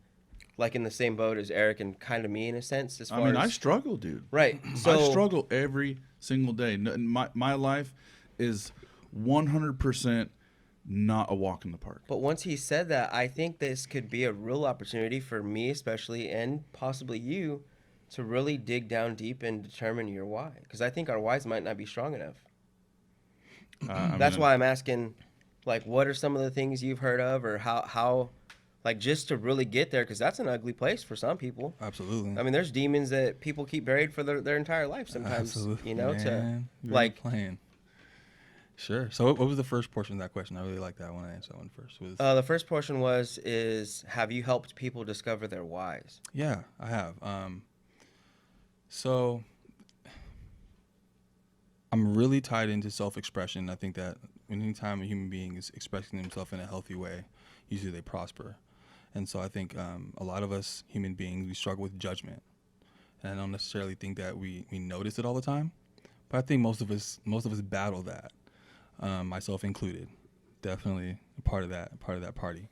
like in the same boat as Eric and kind of me in a sense, as far I mean, as I struggle, dude. right. So I struggle every single day. My life is 100% not a walk in the park. But once he said that, I think this could be a real opportunity for me, especially, and possibly you, to really dig down deep and determine your why. Because I think our whys might not be strong enough. That's why I'm asking, like, what are some of the things you've heard of, or how like, just to really get there, because that's an ugly place for some people. Absolutely. I mean, there's demons that people keep buried for their entire life sometimes. Absolutely. You know, Man, to you're like. playing. Sure. So what was the first portion of that question? I really like that one. I answer that one first. Was The first portion is have you helped people discover their whys? yeah, I have. So I'm really tied into self-expression. I think that anytime a human being is expressing themselves in a healthy way, usually they prosper. And so I think a lot of us human beings, we struggle with judgment. And I don't necessarily think that we notice it all the time, but I think most of us battle that, myself included. Definitely a part of that party.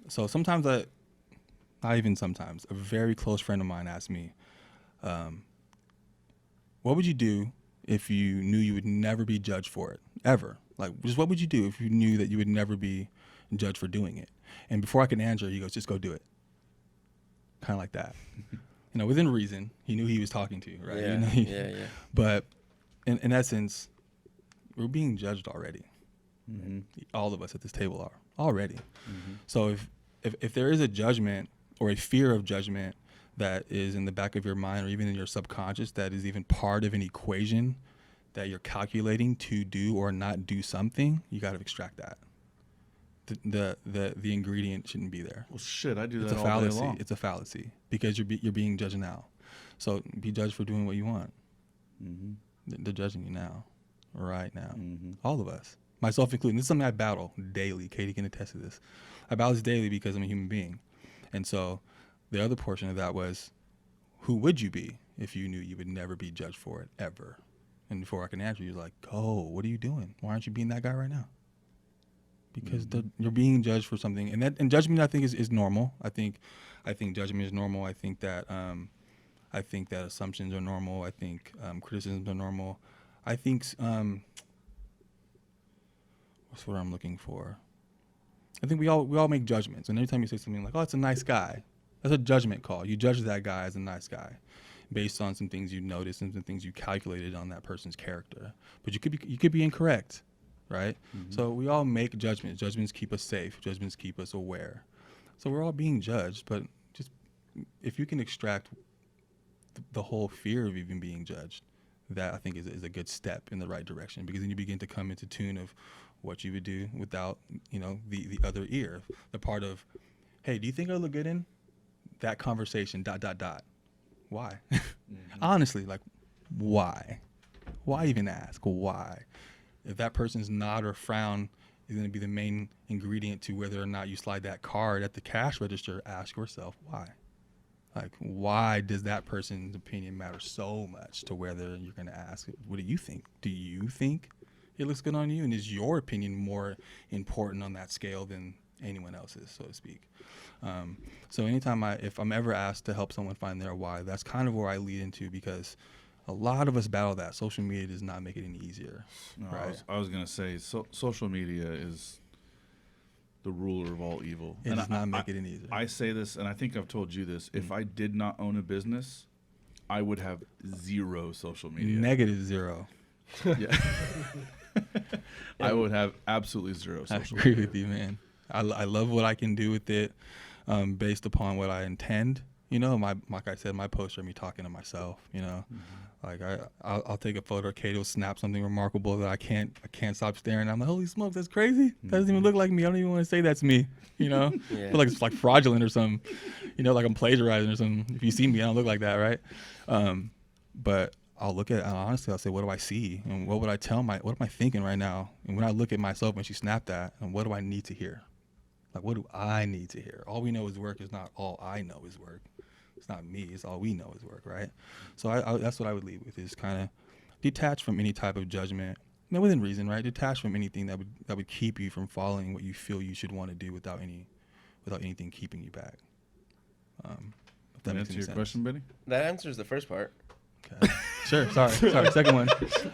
So sometimes not even sometimes, a very close friend of mine asked me, what would you do if you knew you would never be judged for it, ever? Like, just what would you do if you knew that you would never be judged for doing it? And before I could answer, he goes, just go do it. Kind of like that. Within reason, he knew he was talking to, right? Yeah, yeah. But in essence, we're being judged already. Mm-hmm. All of us at this table are already. Mm-hmm. So if there is a judgment or a fear of judgment that is in the back of your mind or even in your subconscious that is even part of an equation that you're calculating to do or not do something, you got to extract that. The ingredient shouldn't be there. Well, shit, I do It's that a all day fallacy. long. It's a fallacy because you're being judged now. So be judged for doing what you want. Mm-hmm. They're judging you now, right now. Mm-hmm. All of us, myself included. This is something I battle daily. Katie can attest to this. I battle this daily because I'm a human being. And so the other portion of that was, who would you be if you knew you would never be judged for it, ever? And before I can answer, you're like, oh, what are you doing? Why aren't you being that guy right now? Because you're being judged for something. And judgment, I think, is normal. I think judgment is normal. I think that assumptions are normal. I think criticisms are normal. I think what's what I'm looking for? I think we all make judgments, and every time you say something like, "Oh, it's a nice guy," that's a judgment call. You judge that guy as a nice guy, based on some things you noticed and some things you calculated on that person's character. But you could be incorrect, right? Mm-hmm. So we all make judgments. Judgments keep us safe. Judgments keep us aware. So we're all being judged, but just if you can extract the whole fear of even being judged, that I think is a good step in the right direction, because then you begin to come into tune of what you would do without, the other ear, the part of, hey, do you think I look good in that conversation, ... Why? Mm-hmm. Honestly, like, why? Why even ask? Why? If that person's nod or frown is going to be the main ingredient to whether or not you slide that card at the cash register, ask yourself why. Like, why does that person's opinion matter so much to whether you're going to ask, what do you think? Do you think it looks good on you? And is your opinion more important on that scale than anyone else's, so to speak? So anytime if I'm ever asked to help someone find their why, that's kind of where I lead into, because a lot of us battle that. Social media does not make it any easier. No, right? I was going to say, social media is the ruler of all evil. It does not make it any easier. I say this, and I think I've told you this. If I did not own a business, I would have zero social media. -0. Yeah. I would have absolutely zero social I agree media. with you, man. I love what I can do with it, based upon what I intend. You know, like I said, my posts are me talking to myself. You know, like I'll take a photo. Kate will snap something remarkable that I can't stop staring. I'm like, holy smoke, that's crazy. That doesn't even look like me. I don't even want to say that's me. You know, Yeah. I feel like it's like fraudulent or something. You know, like I'm plagiarizing or something. If you see me, I don't look like that, right? But I'll look at it, and honestly, I'll say, what do I see? And what would I tell what am I thinking right now? And when I look at myself when she snapped that, and what do I need to hear? Like, what do I need to hear? All we know is work is not all I know is work. It's not me. It's all we know is work, right? So I that's what I would lead with, is kind of detach from any type of judgment, within reason, right? Detach from anything that would keep you from following what you feel you should want to do without anything keeping you back. If that That makes answer any your sense. question, Benny? That answers the first part. Okay. Sure. Sorry. Second one.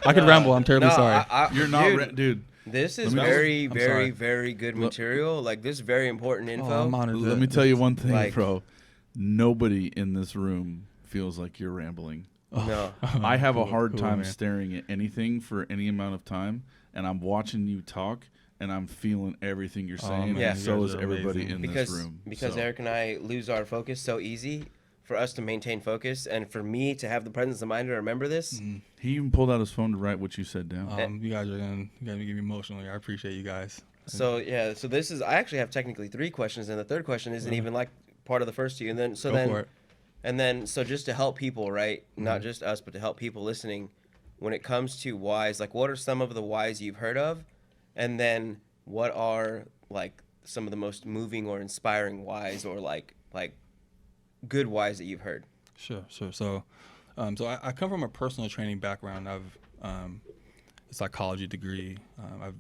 I could ramble. I'm terribly sorry. You're not, dude, dude. This is Let me- very, I'm very, sorry. very good material. Like, this is very important info. Oh, I'm honored. Let me tell you one thing, like- bro. Nobody in this room feels like you're rambling. No. I have a Cool, hard cool, time man. staring at anything for any amount of time, and I'm watching you talk, and I'm feeling everything you're saying. man, Yeah. And you so guys is are everybody amazing. in this room. Because So, Eric and I lose our focus so easy. For us to maintain focus, and for me to have the presence of mind to remember this. he even pulled out his phone to write what you said down. You guys are gonna get me emotional here. I appreciate you guys. So yeah, so this is, I actually have technically 3 questions, and the third question isn't even like part of the first 2. And then Go for it. and then so just to help people, right? Not just us, but to help people listening, when it comes to whys, like what are some of the whys you've heard of, and then what are like some of the most moving or inspiring whys, or like good whys that you've heard? Sure. So I come from a personal training background. I've a psychology degree. I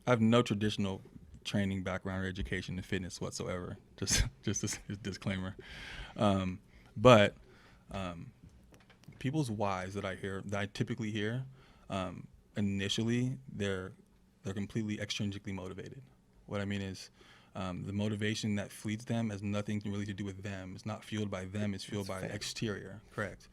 have no traditional training background or education in fitness whatsoever. Just a disclaimer. But people's whys that I typically hear, initially they're completely extrinsically motivated. What I mean is, the motivation that feeds them has nothing really to do with them. It's not fueled by them. It's fueled by the exterior. Correct.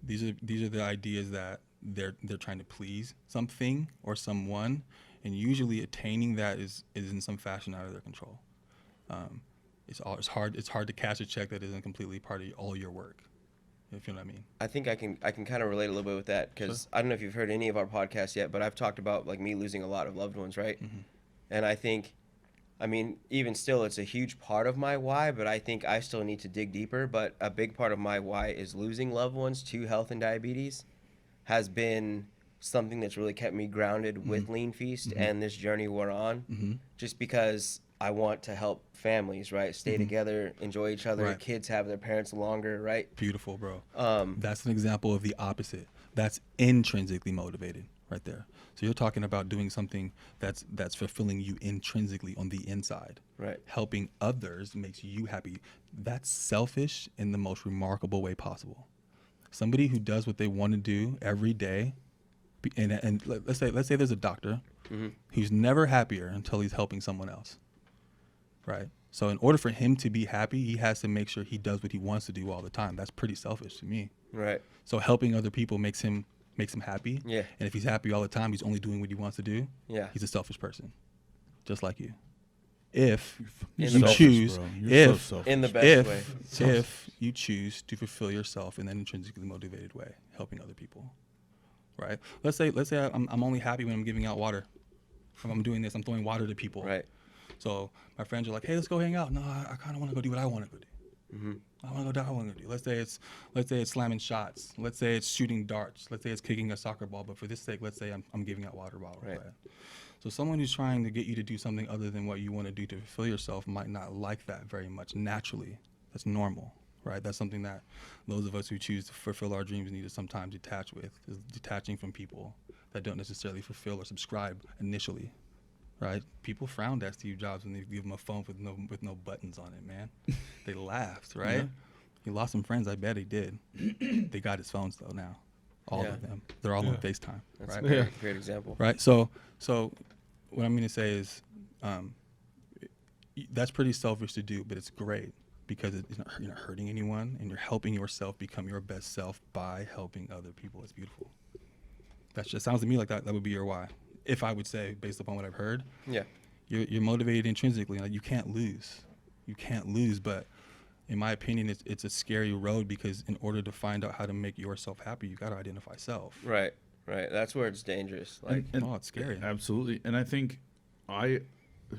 These are the ideas that they're trying to please something or someone, and usually attaining that is in some fashion out of their control. It's hard to cash a check that isn't completely part of all your work. If you know what I mean. I think I can kind of relate a little bit with that, because I don't know if you've heard any of our podcasts yet, but I've talked about like me losing a lot of loved ones, right? And I think, I mean, even still, it's a huge part of my why, but I think I still need to dig deeper. But a big part of my why is losing loved ones to health and diabetes has been something that's really kept me grounded with LeanFeast and this journey we're on, just because I want to help families, right? Stay together, enjoy each other. Right. Kids have their parents longer, right? Beautiful, bro. Um, That's an example of the opposite. That's intrinsically motivated right there. So you're talking about doing something that's fulfilling you intrinsically on the inside. Right. Helping others makes you happy. That's selfish in the most remarkable way possible. Somebody who does what they want to do every day, and let's say there's a doctor who's never happier until he's helping someone else. Right. So in order for him to be happy, he has to make sure he does what he wants to do all the time. That's pretty selfish to me. Right. So helping other people makes him happy. Yeah. And if he's happy all the time, he's only doing what he wants to do. Yeah. He's a selfish person, just like you. If In you the best- choose, bro. You're so if selfish. In the best way. if you choose to fulfill yourself in an intrinsically motivated way, helping other people, right? Let's say I'm only happy when I'm giving out water. If I'm doing this, I'm throwing water to people. Right. So my friends are like, "Hey, let's go hang out." No, I kind of want to go do what I want to go do. I want to go do what I want to do. Let's say it's slamming shots. Let's say it's shooting darts. Let's say it's kicking a soccer ball. But for this sake, let's say I'm giving out water bottles. Right. So someone who's trying to get you to do something other than what you want to do to fulfill yourself might not like that very much naturally. That's normal, right? That's something that those of us who choose to fulfill our dreams need to sometimes detach with, is detaching from people that don't necessarily fulfill or subscribe initially, right? People frowned at Steve Jobs when they give him a phone with no buttons on it, man. They laughed, right? Yeah. He lost some friends, I bet he did. They got his phones though now. All Yeah. of them. They're all on FaceTime, That's right? a great example. Right. So what I'm going to say is that's pretty selfish to do, but it's great because you're not hurting anyone and you're helping yourself become your best self by helping other people. It's beautiful. That just sounds to me like that would be your why. If I would say, based upon what I've heard, Yeah. you're motivated intrinsically. Like you can't lose. But in my opinion, it's a scary road because in order to find out how to make yourself happy, you got to identify self. Right. That's where it's dangerous. Like, Oh, it's scary. Absolutely. And I think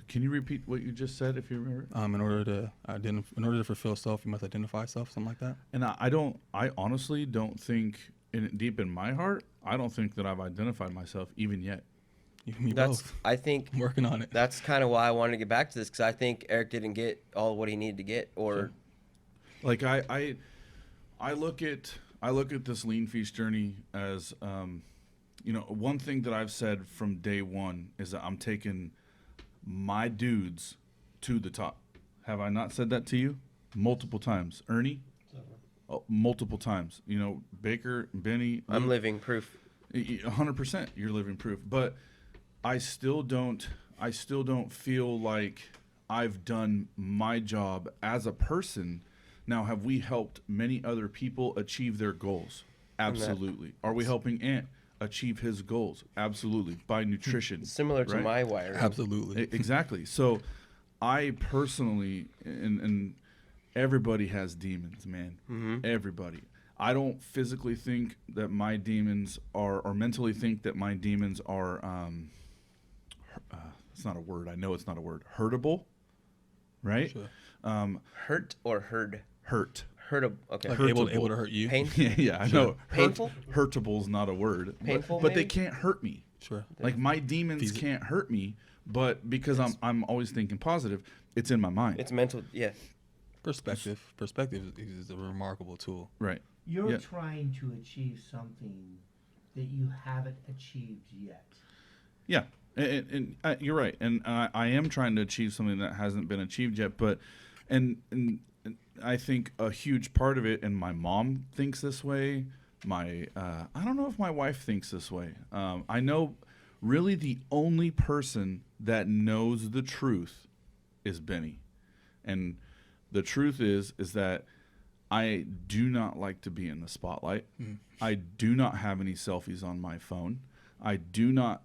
can you repeat what you just said if you remember? In order to fulfill self, you must identify self, something like that. And I honestly don't think, deep in my heart, I don't think that I've identified myself even yet. You and me that's, both. I think I'm working on it. that's kind of why I wanted to get back to this, because I think Eric didn't get all what he needed to get, or Like I look at this LeanFeast journey as one thing that I've said from day one is that I'm taking my dudes to the top. Have I not said that to you multiple times, Ernie? Multiple times. Baker, Benny. I'm living proof. 100%. You're living proof. But I still don't feel like I've done my job as a person. Now, have we helped many other people achieve their goals? Absolutely. Are we helping Ant achieve his goals? Absolutely. By nutrition. Similar to right? my wiring. Absolutely. Exactly. So I personally, and everybody has demons, man. Mm-hmm. Everybody. I don't physically think that my demons are, or mentally think that my demons are, it's not a word. I know it's not a word. Hurtable, right? Sure. Hurt or herd? Hurt. Okay. Like Hurtable. able to hurt you. Painful. Yeah, I know. Painful? Hurtable is not a word. Painful, But they maybe? can't hurt me. Sure. Like my demons can't hurt me, but because I'm always thinking positive, it's in my mind. It's mental. Yeah. Perspective is a remarkable tool. Right. You're Yeah. trying to achieve something that you haven't achieved yet. Yeah, and you're right, and I am trying to achieve something that hasn't been achieved yet. But, and I think a huge part of it, and my mom thinks this way. I don't know if my wife thinks this way. I know, really, the only person that knows the truth is Benny, and the truth is that I do not like to be in the spotlight. I do not have any selfies on my phone. I do not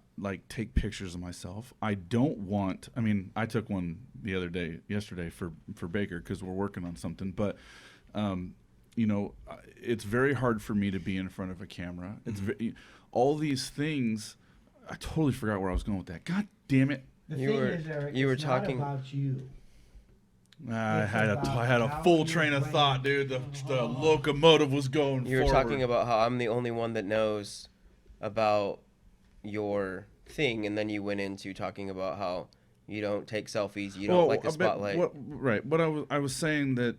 take pictures of myself. I don't want, I took one yesterday for Baker because we're working on something, but it's very hard for me to be in front of a camera. It's all these things. I totally forgot where I was going with that. God damn it. The You thing were- is, Eric, you were it's talking- not about you. I It's had about a how full you train of bring- thought, dude. The locomotive was going You were forward. talking about how I'm the only one that knows about your thing, and then you went into talking about how you don't take selfies, you don't like the spotlight. Right. But I was saying that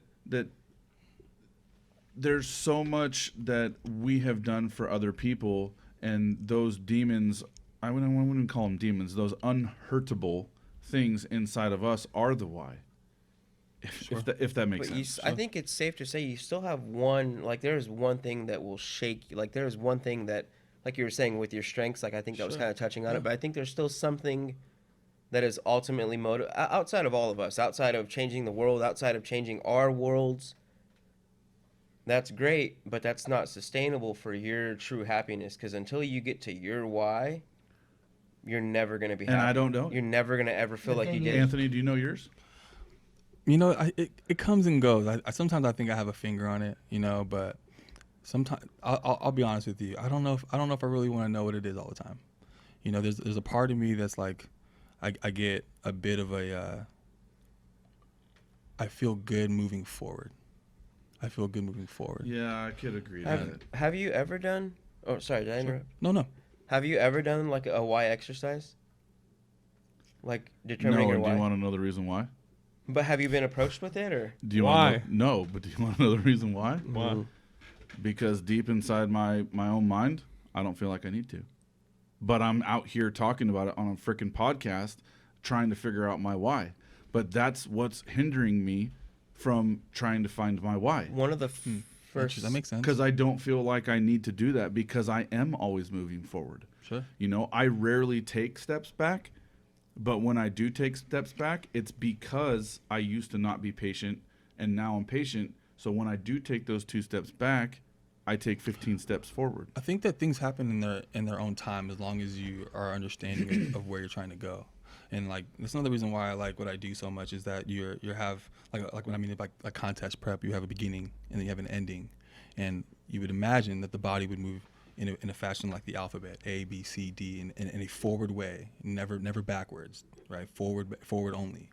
there's so much that we have done for other people, and those demons, I wouldn't call them demons, those unhurtable things inside of us are the why. If that makes But sense. I think it's safe to say you still have one, there's one thing that will shake you. There's one thing that, like you were saying with your strengths, I think that was kind of touching on it, but I think there's still something that is ultimately outside of all of us, outside of changing the world, outside of changing our worlds. That's great, but that's not sustainable for your true happiness, because until you get to your why, you're never going to be happy. And I don't know. You're never going to ever feel The like you thing did. is- Anthony, do you know yours? It comes and goes. Sometimes I think I have a finger on it, but sometimes I'll be honest with you. I don't know if I really want to know what it is all the time. There's a part of me that's like, I get a bit of I feel good moving forward. Yeah, I could agree to that. Have you ever done? Oh, sorry, did I interrupt? No. Have you ever done a why exercise? Like determining No, your and do why. you want to know the reason why? But have you been approached with it, or? Do you Why? Want to know, no, but do you want to know the reason why? Why? Because deep inside my own mind, I don't feel like I need to. But I'm out here talking about it on a freaking podcast, trying to figure out my why. But that's what's hindering me from trying to find my why. One of the first. That makes sense. Because I don't feel like I need to do that because I am always moving forward. Sure. You know, I rarely take steps back, but when I do take steps back, it's because I used to not be patient and now I'm patient. So when I do take those 2 steps back, I take 15 steps forward. I think that things happen in their own time as long as you are understanding of where you're trying to go. And like that's another reason why I like what I do so much is that you have like when I mean like a contest prep, you have a beginning and then you have an ending, and you would imagine that the body would move in a fashion like the alphabet, A, B, C, D, in a forward way, never backwards, right? Forward only.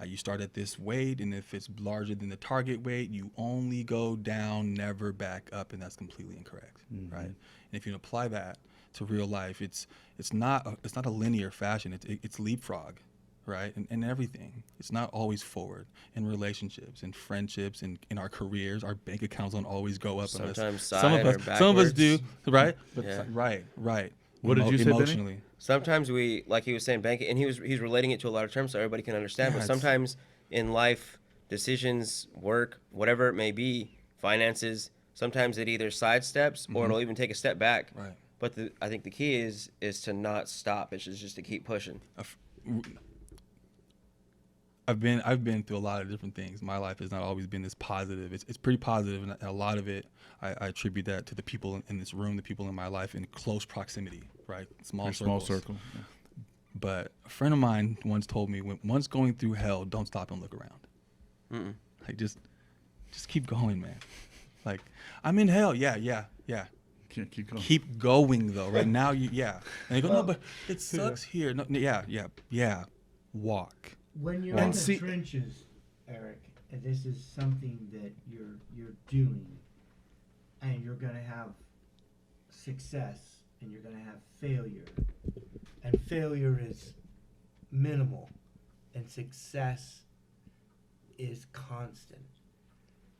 You start at this weight, and if it's larger than the target weight, you only go down, never back up, and that's completely incorrect, right? And if you apply that to real life, it's not a linear fashion. It's leapfrog, right? And everything. It's not always forward in relationships, in friendships, in our careers. Our bank accounts don't always go up. Sometimes some of side us, or some of us backwards. do, right? But Yeah. right. What did you say, Benny? Emotionally. Sometimes we, like he was saying, bank, and he's relating it to a lot of terms so everybody can understand. Yeah, but it's- sometimes in life, decisions, work, whatever it may be, finances, sometimes it either sidesteps or it'll even take a step back. Right. But I think the key is to not stop. It's just to keep pushing. I've been through a lot of different things. My life has not always been this positive. It's pretty positive, and a lot of it I attribute that to the people in this room, the people in my life in close proximity, right? Small circle. Yeah. But a friend of mine once told me, once going through hell, don't stop and look around. Like just keep going, man. Like I'm in hell, yeah. Can't keep going. Keep going though. Right now, and they go, no, but it sucks here. No, yeah. Walk. When you're And in the see- trenches, Eric, and this is something that you're doing, and you're gonna have success and you're gonna have failure, and failure is minimal, and success is constant.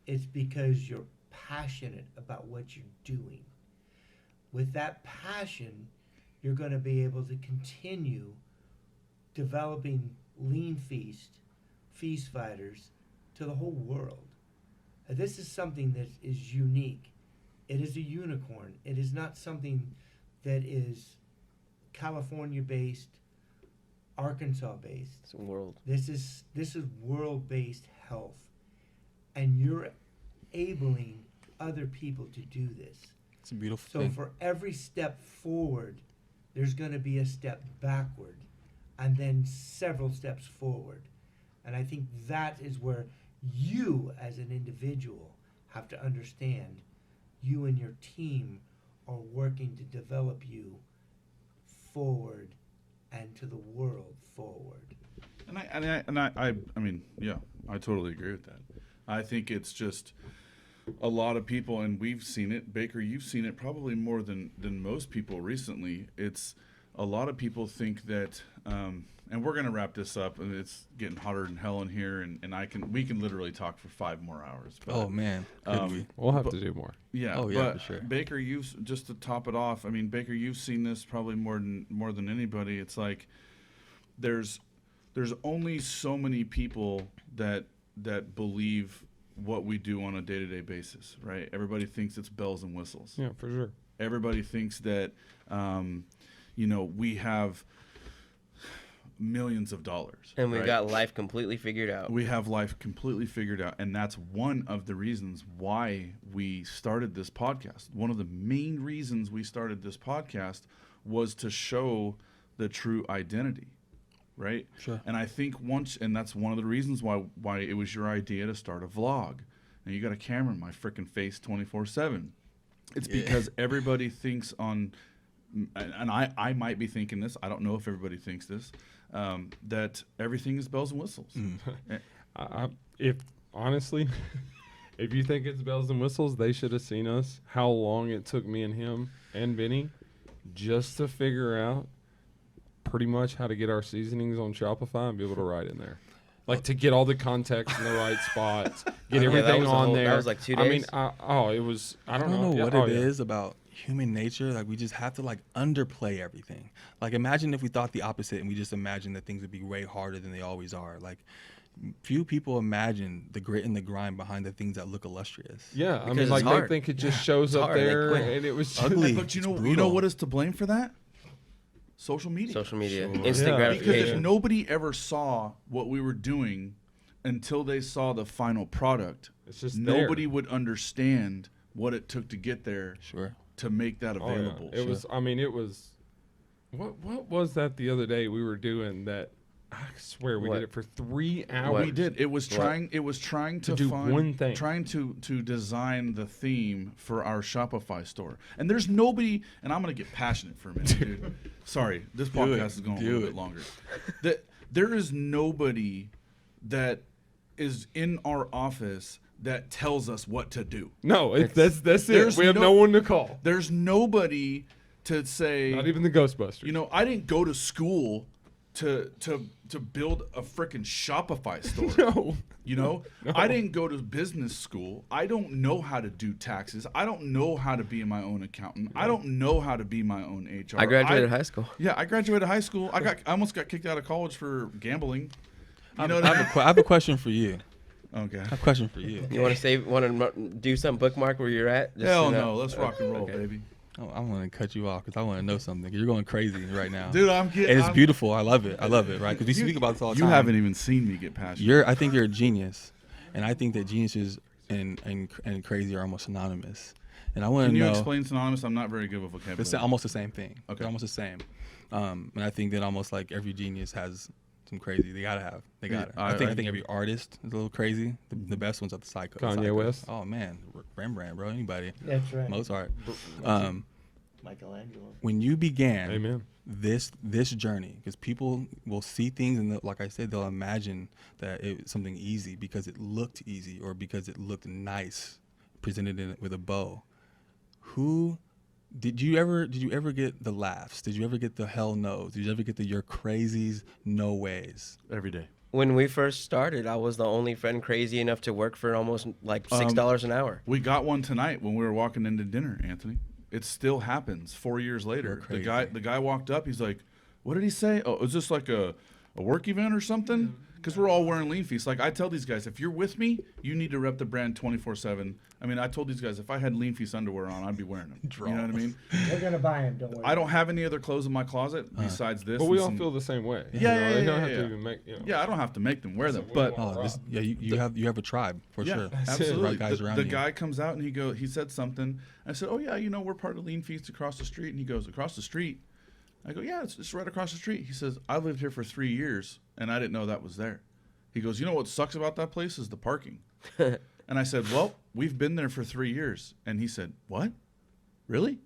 It's because you're passionate about what you're doing. With that passion, you're going to be able to continue developing LeanFeast, Feast Fighters, to the whole world. This is something that is unique. It is a unicorn. It is not something that is California-based, Arkansas-based. It's a world. This is world-based health, and you're enabling other people to do this. It's a beautiful So thing. for every step forward, there's going to be a step backward, and then several steps forward. And I think that is where you, as an individual, have to understand. You and your team are working to develop you forward and to the world forward. I mean, yeah, I totally agree with that. I think it's just a lot of people, and we've seen it. Baker, you've seen it probably more than most people recently. It's a lot of people think that, and we're gonna wrap this up, and it's getting hotter than hell in here, and we can literally talk for 5 more hours. But, Oh man, could we? We'll have to do more. yeah. Oh, yeah, but for sure. Baker, just to top it off. I mean, Baker, you've seen this probably more than anybody. It's like there's only so many people that believe what we do on a day-to-day basis, right? Everybody thinks it's bells and whistles. Yeah, for sure. Everybody thinks that, we have millions of dollars. And we've right? got life completely figured out. We have life completely figured out, and that's one of the reasons why we started this podcast. One of the main reasons we started this podcast was to show the true identity, right? Sure. And I think and that's one of the reasons why it was your idea to start a vlog. And you got a camera in my freaking face 24/7. It's because everybody thinks and I might be thinking this. I don't know if everybody thinks this. That everything is bells and whistles. If honestly, if you think it's bells and whistles, they should have seen us. How long it took me and him and Benny just to figure out pretty much how to get our seasonings on Shopify and be able to write in there. Like to get all the context in the right spots, get Yeah, that everything was a on whole- there. that was like 2 I mean, days? it was. I don't know know Yeah, what oh, it yeah. is about human nature. Like we just have to like underplay everything. Like imagine if we thought the opposite and we just imagined that things would be way harder than they always are. Like few people imagine the grit and the grind behind the things that look illustrious. Yeah, I Because mean, it's like they hard. think it just shows It's up hard. They there, quit. and it was just Ugly. But you It's know brutal. what is to blame for that? Social media. Social media, Sure. instant Yeah. Because if gratification. nobody ever saw what we were doing until they saw the final product, It's just nobody there. would understand what it took to get there Sure. to make that Oh, yeah. available. It was. I mean, it was. What was that the other day we were doing that? I swear we What? did it for 3 hours. What? We did. It was What? trying. It was trying to do find, one thing. Trying to design the theme for our Shopify store. And there's nobody. And I'm gonna get passionate for a minute, dude. Sorry, this Do podcast it. is going a Do little it. bit longer. That there is nobody that is in our office that tells us what to do. No, that's it. There's We have no- no one to call. There's nobody to say. Not even the Ghostbusters. You know, I didn't go to school to build a freaking Shopify store. no. You know, I didn't go to business school. I don't know how to do taxes. I don't know how to be my own accountant. I don't know how to be my own HR. I graduated high school. Yeah, I graduated high school. I almost got kicked out of college for gambling. You know what I I mean? have a question for you. Okay. I have a question for you. You want to save? Want to do some bookmark where you're at? Just Hell so that- no. Let's rock and roll, Okay. baby. Oh, I want to cut you off because I want to know something. 'Cause you're going crazy right now. Dude, I'm getting. And it's beautiful. I love it. I love it, right? Because we speak about this all the You time. haven't even seen me get passionate. I think you're a genius, and I think that geniuses and crazy are almost synonymous. And I want Can to you know. explain synonymous? I'm not very good with vocabulary. It's almost the same thing. Okay. They're almost the same. And I think that almost like every genius has some crazy. They gotta have. They Yeah, gotta. I I think every artist is a little crazy. The best ones are the psycho. Kanye West? Oh man, Rembrandt, bro. Anybody. That's right. Mozart. Michelangelo. When you began Amen. this journey, because people will see things and like I said, they'll imagine that it was something easy because it looked easy or because it looked nice, presented in with a bow. Who did you ever get the laughs? Did you ever get the hell no's? Did you ever get the you're crazies, no ways? Every day. When we first started, I was the only friend crazy enough to work for almost like $6 an hour. We got one tonight when we were walking into dinner, Anthony. It still happens 4 years later. You're The guy walked up. He's like, "What did he say? Oh, is this like a work event or something?" Because we're all wearing LeanFeast. Like I tell these guys, if you're with me, you need to rep the brand 24/7. I mean, I told these guys if I had LeanFeast underwear on, I'd be wearing them. You know what I mean? They're gonna buy him. Don't worry. I don't have any other clothes in my closet besides this. But we and all some- feel the same way. Yeah, You know, yeah, they yeah, don't have yeah. to even make. You know. Yeah, I don't have to make them wear them, we but want- Oh, you have a tribe for yeah, sure. absolutely. Right guys around the you. guy comes out and he said something. I said, "Oh yeah, you know we're part of LeanFeast across the street." And he goes, "Across the street?" I go, "Yeah, it's right across the street." He says, "I've lived here for 3 years and I didn't know that was there." He goes, "You know what sucks about that place is the parking." And I said, "Well, we've been there for 3 years." And he said, "What? Really?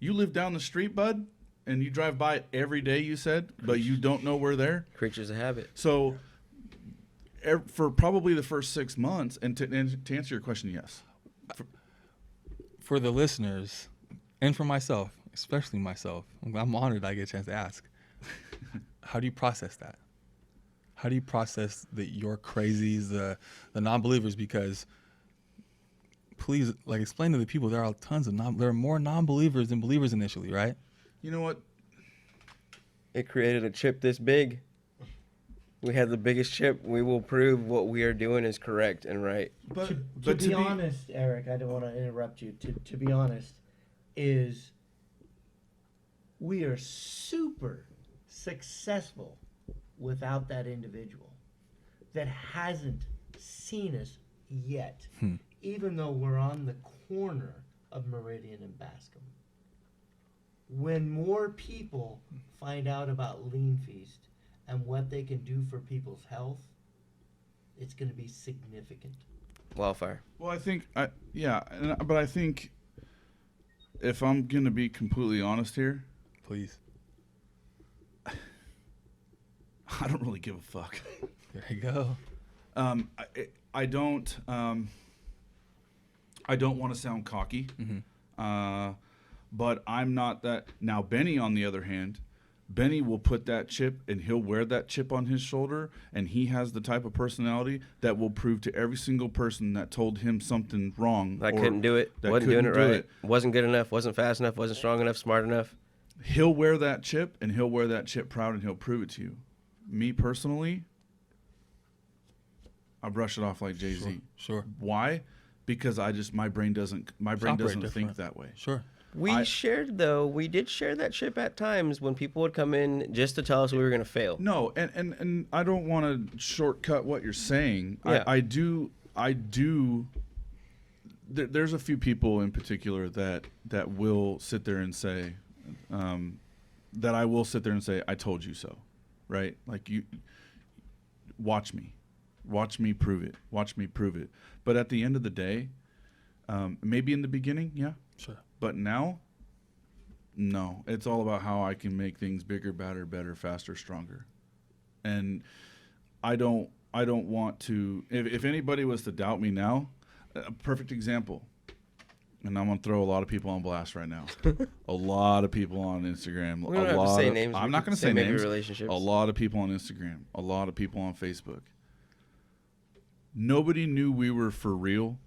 You live down the street, bud, and you drive by it every day?" You said, "But you don't know we're there." Creatures of habit. So, for probably the first 6 months, and to answer your question, yes. For the listeners, and for myself, especially myself, I'm honored I get a chance to ask. How do you process that? How do you process your crazies, the non-believers? Because please, like, explain to the people there are tons of there are more non-believers than believers initially, right? You know what? It created a chip this big. We had the biggest chip. We will prove what we are doing is correct and right. But To be honest, Eric, I don't want to interrupt you. To be honest, is we are super successful without that individual that hasn't seen us yet, even though we're on the corner of Meridian and Bascom. When more people find out about LeanFeast and what they can do for people's health, it's going to be significant. Wildfire. Well, I think, but I think if I'm gonna be completely honest here, Please. I don't really give a fuck. There you go. I don't want to sound cocky, but I'm not that. Now, Benny, on the other hand, Benny will put that chip and he'll wear that chip on his shoulder, and he has the type of personality that will prove to every single person that told him something wrong. I couldn't do it. that Wasn't doing it couldn't do right. Wasn't good enough. Wasn't fast enough. Wasn't strong enough. Smart enough. He'll wear that chip, and he'll wear that chip proud, and he'll prove it to you. Me personally, I brush it off like Jay-Z. Sure. Why? Because my brain doesn't operate think different. that way. Sure. We did share that chip at times when people would come in just to tell us we were going to fail. No, and I don't want to shortcut what you're saying. Yeah. I do. There's a few people in particular that will sit there and say, that I will sit there and say, I told you so, right? Like, you watch me prove it. Watch me prove it. But at the end of the day, maybe in the beginning, yeah. Sure. But now, no. It's all about how I can make things bigger, better, faster, stronger. And I don't want to. If anybody was to doubt me now, a perfect example. And I'm gonna throw a lot of people on blast right now. A lot of people on Instagram. We don't have to say names. I'm We not can gonna say maybe names. relationships. A lot of people on Instagram. A lot of people on Facebook. Nobody knew we were for real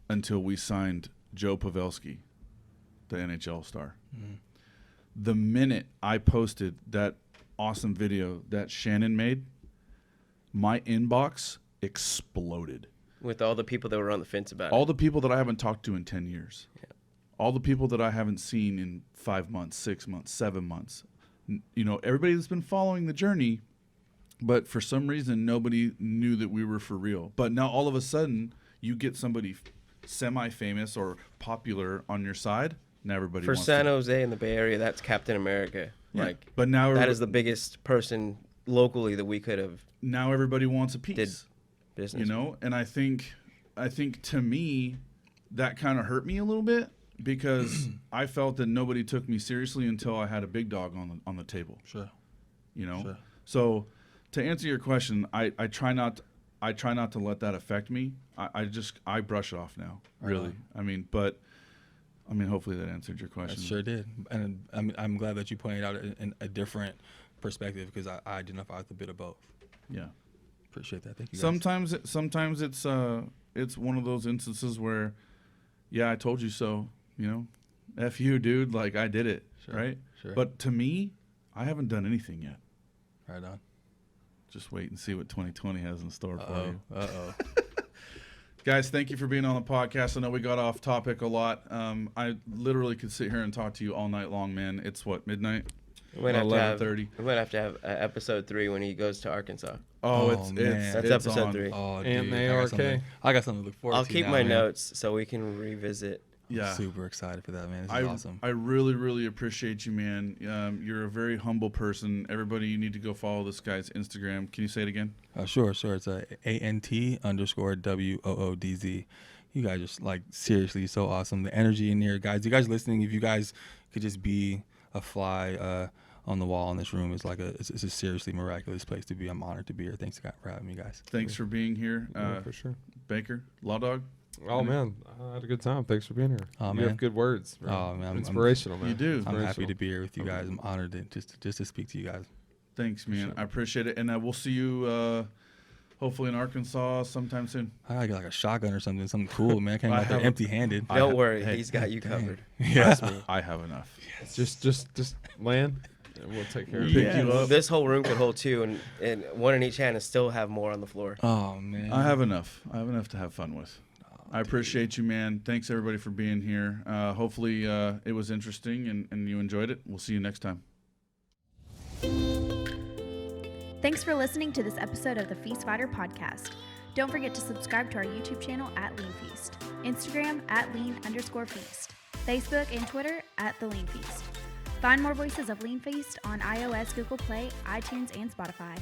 until we signed Joe Pavelski, the NHL star. Mm-hmm. The minute I posted that awesome video that Shannon made, my inbox exploded. With all the people that were on the fence about All it. the people that I haven't talked to in 10 years. Yeah. All the people that I haven't seen in 5 months, 6 months, 7 months. You know, everybody that's been following the journey, but for some reason, nobody knew that we were for real. But now all of a sudden, you get somebody semi-famous or popular on your side, and everybody For wants San to. Jose in the Bay Area, that's Captain America. Yeah. Like, But now that is the biggest person locally that we could have now everybody wants a piece. did business. You know, and I think to me that kind of hurt me a little bit because I felt that nobody took me seriously until I had a big dog on the table. Sure. You know, Sure. so to answer your question, I try not to let that affect me. I brush it off now. Really, I mean, hopefully that answered your question. That sure did, and I'm glad that you pointed out a different perspective because I identify with a bit of both. Yeah. Appreciate that. Thank you. Guys. Sometimes it's one of those instances where, yeah, I told you so. You know, F you, dude. Like, I did it, Sure, right? sure. But to me, I haven't done anything yet. Right on. Just wait and see what 2020 has in store for you. Uh-oh. Guys, thank you for being on the podcast. I know we got off topic a lot. I literally could sit here and talk to you all night long, man. It's what, midnight? We might have to have 11:30. We might have to have episode 3 when he goes to Arkansas. Oh, Oh, man. That's it's episode on. 3. Oh, And dude, they I got are something- I got something to look forward I'll to. keep now, my man. notes so we can revisit. Yeah. Super excited for that, man. This is awesome. I really, really appreciate you, man. You're a very humble person. Everybody, you need to go follow this guy's Instagram. Can you say it again? Sure. It's ANT_WOODZ. You guys are like seriously so awesome. The energy in here, guys. You guys listening, if you guys could just be a fly on the wall in this room, it's a seriously miraculous place to be. I'm honored to be here. Thanks for having me, guys. Thanks for being here. Yeah, for sure. Baker, Law Dog. Oh man, I had a good time. Thanks for being here. Oh, you man. have good words. Bro. Oh, man, I'm- inspirational, man. You do. I'm happy Inspirational. to be here with you guys. I'm honored just to speak to you guys. Thanks, man. I appreciate it. And we'll see you hopefully in Arkansas sometime soon. I gotta get like a shotgun or something cool, man. I can't go out there empty-handed. Don't worry, hey, he's got you covered. Yeah. Trust me. I have enough. Just land, and we'll take care of Pick it. you up. This whole room could hold 2, and one in each hand, and still have more on the floor. Oh man. I have enough. I have enough to have fun with. I appreciate you, man. Thanks, everybody, for being here. Hopefully it was interesting and you enjoyed it. We'll see you next time. Thanks for listening to this episode of the Feast Fighter podcast. Don't forget to subscribe to our YouTube channel at LeanFeast, Instagram at @lean_feast, Facebook and Twitter at the LeanFeast. Find more voices of LeanFeast on iOS, Google Play, iTunes, and Spotify.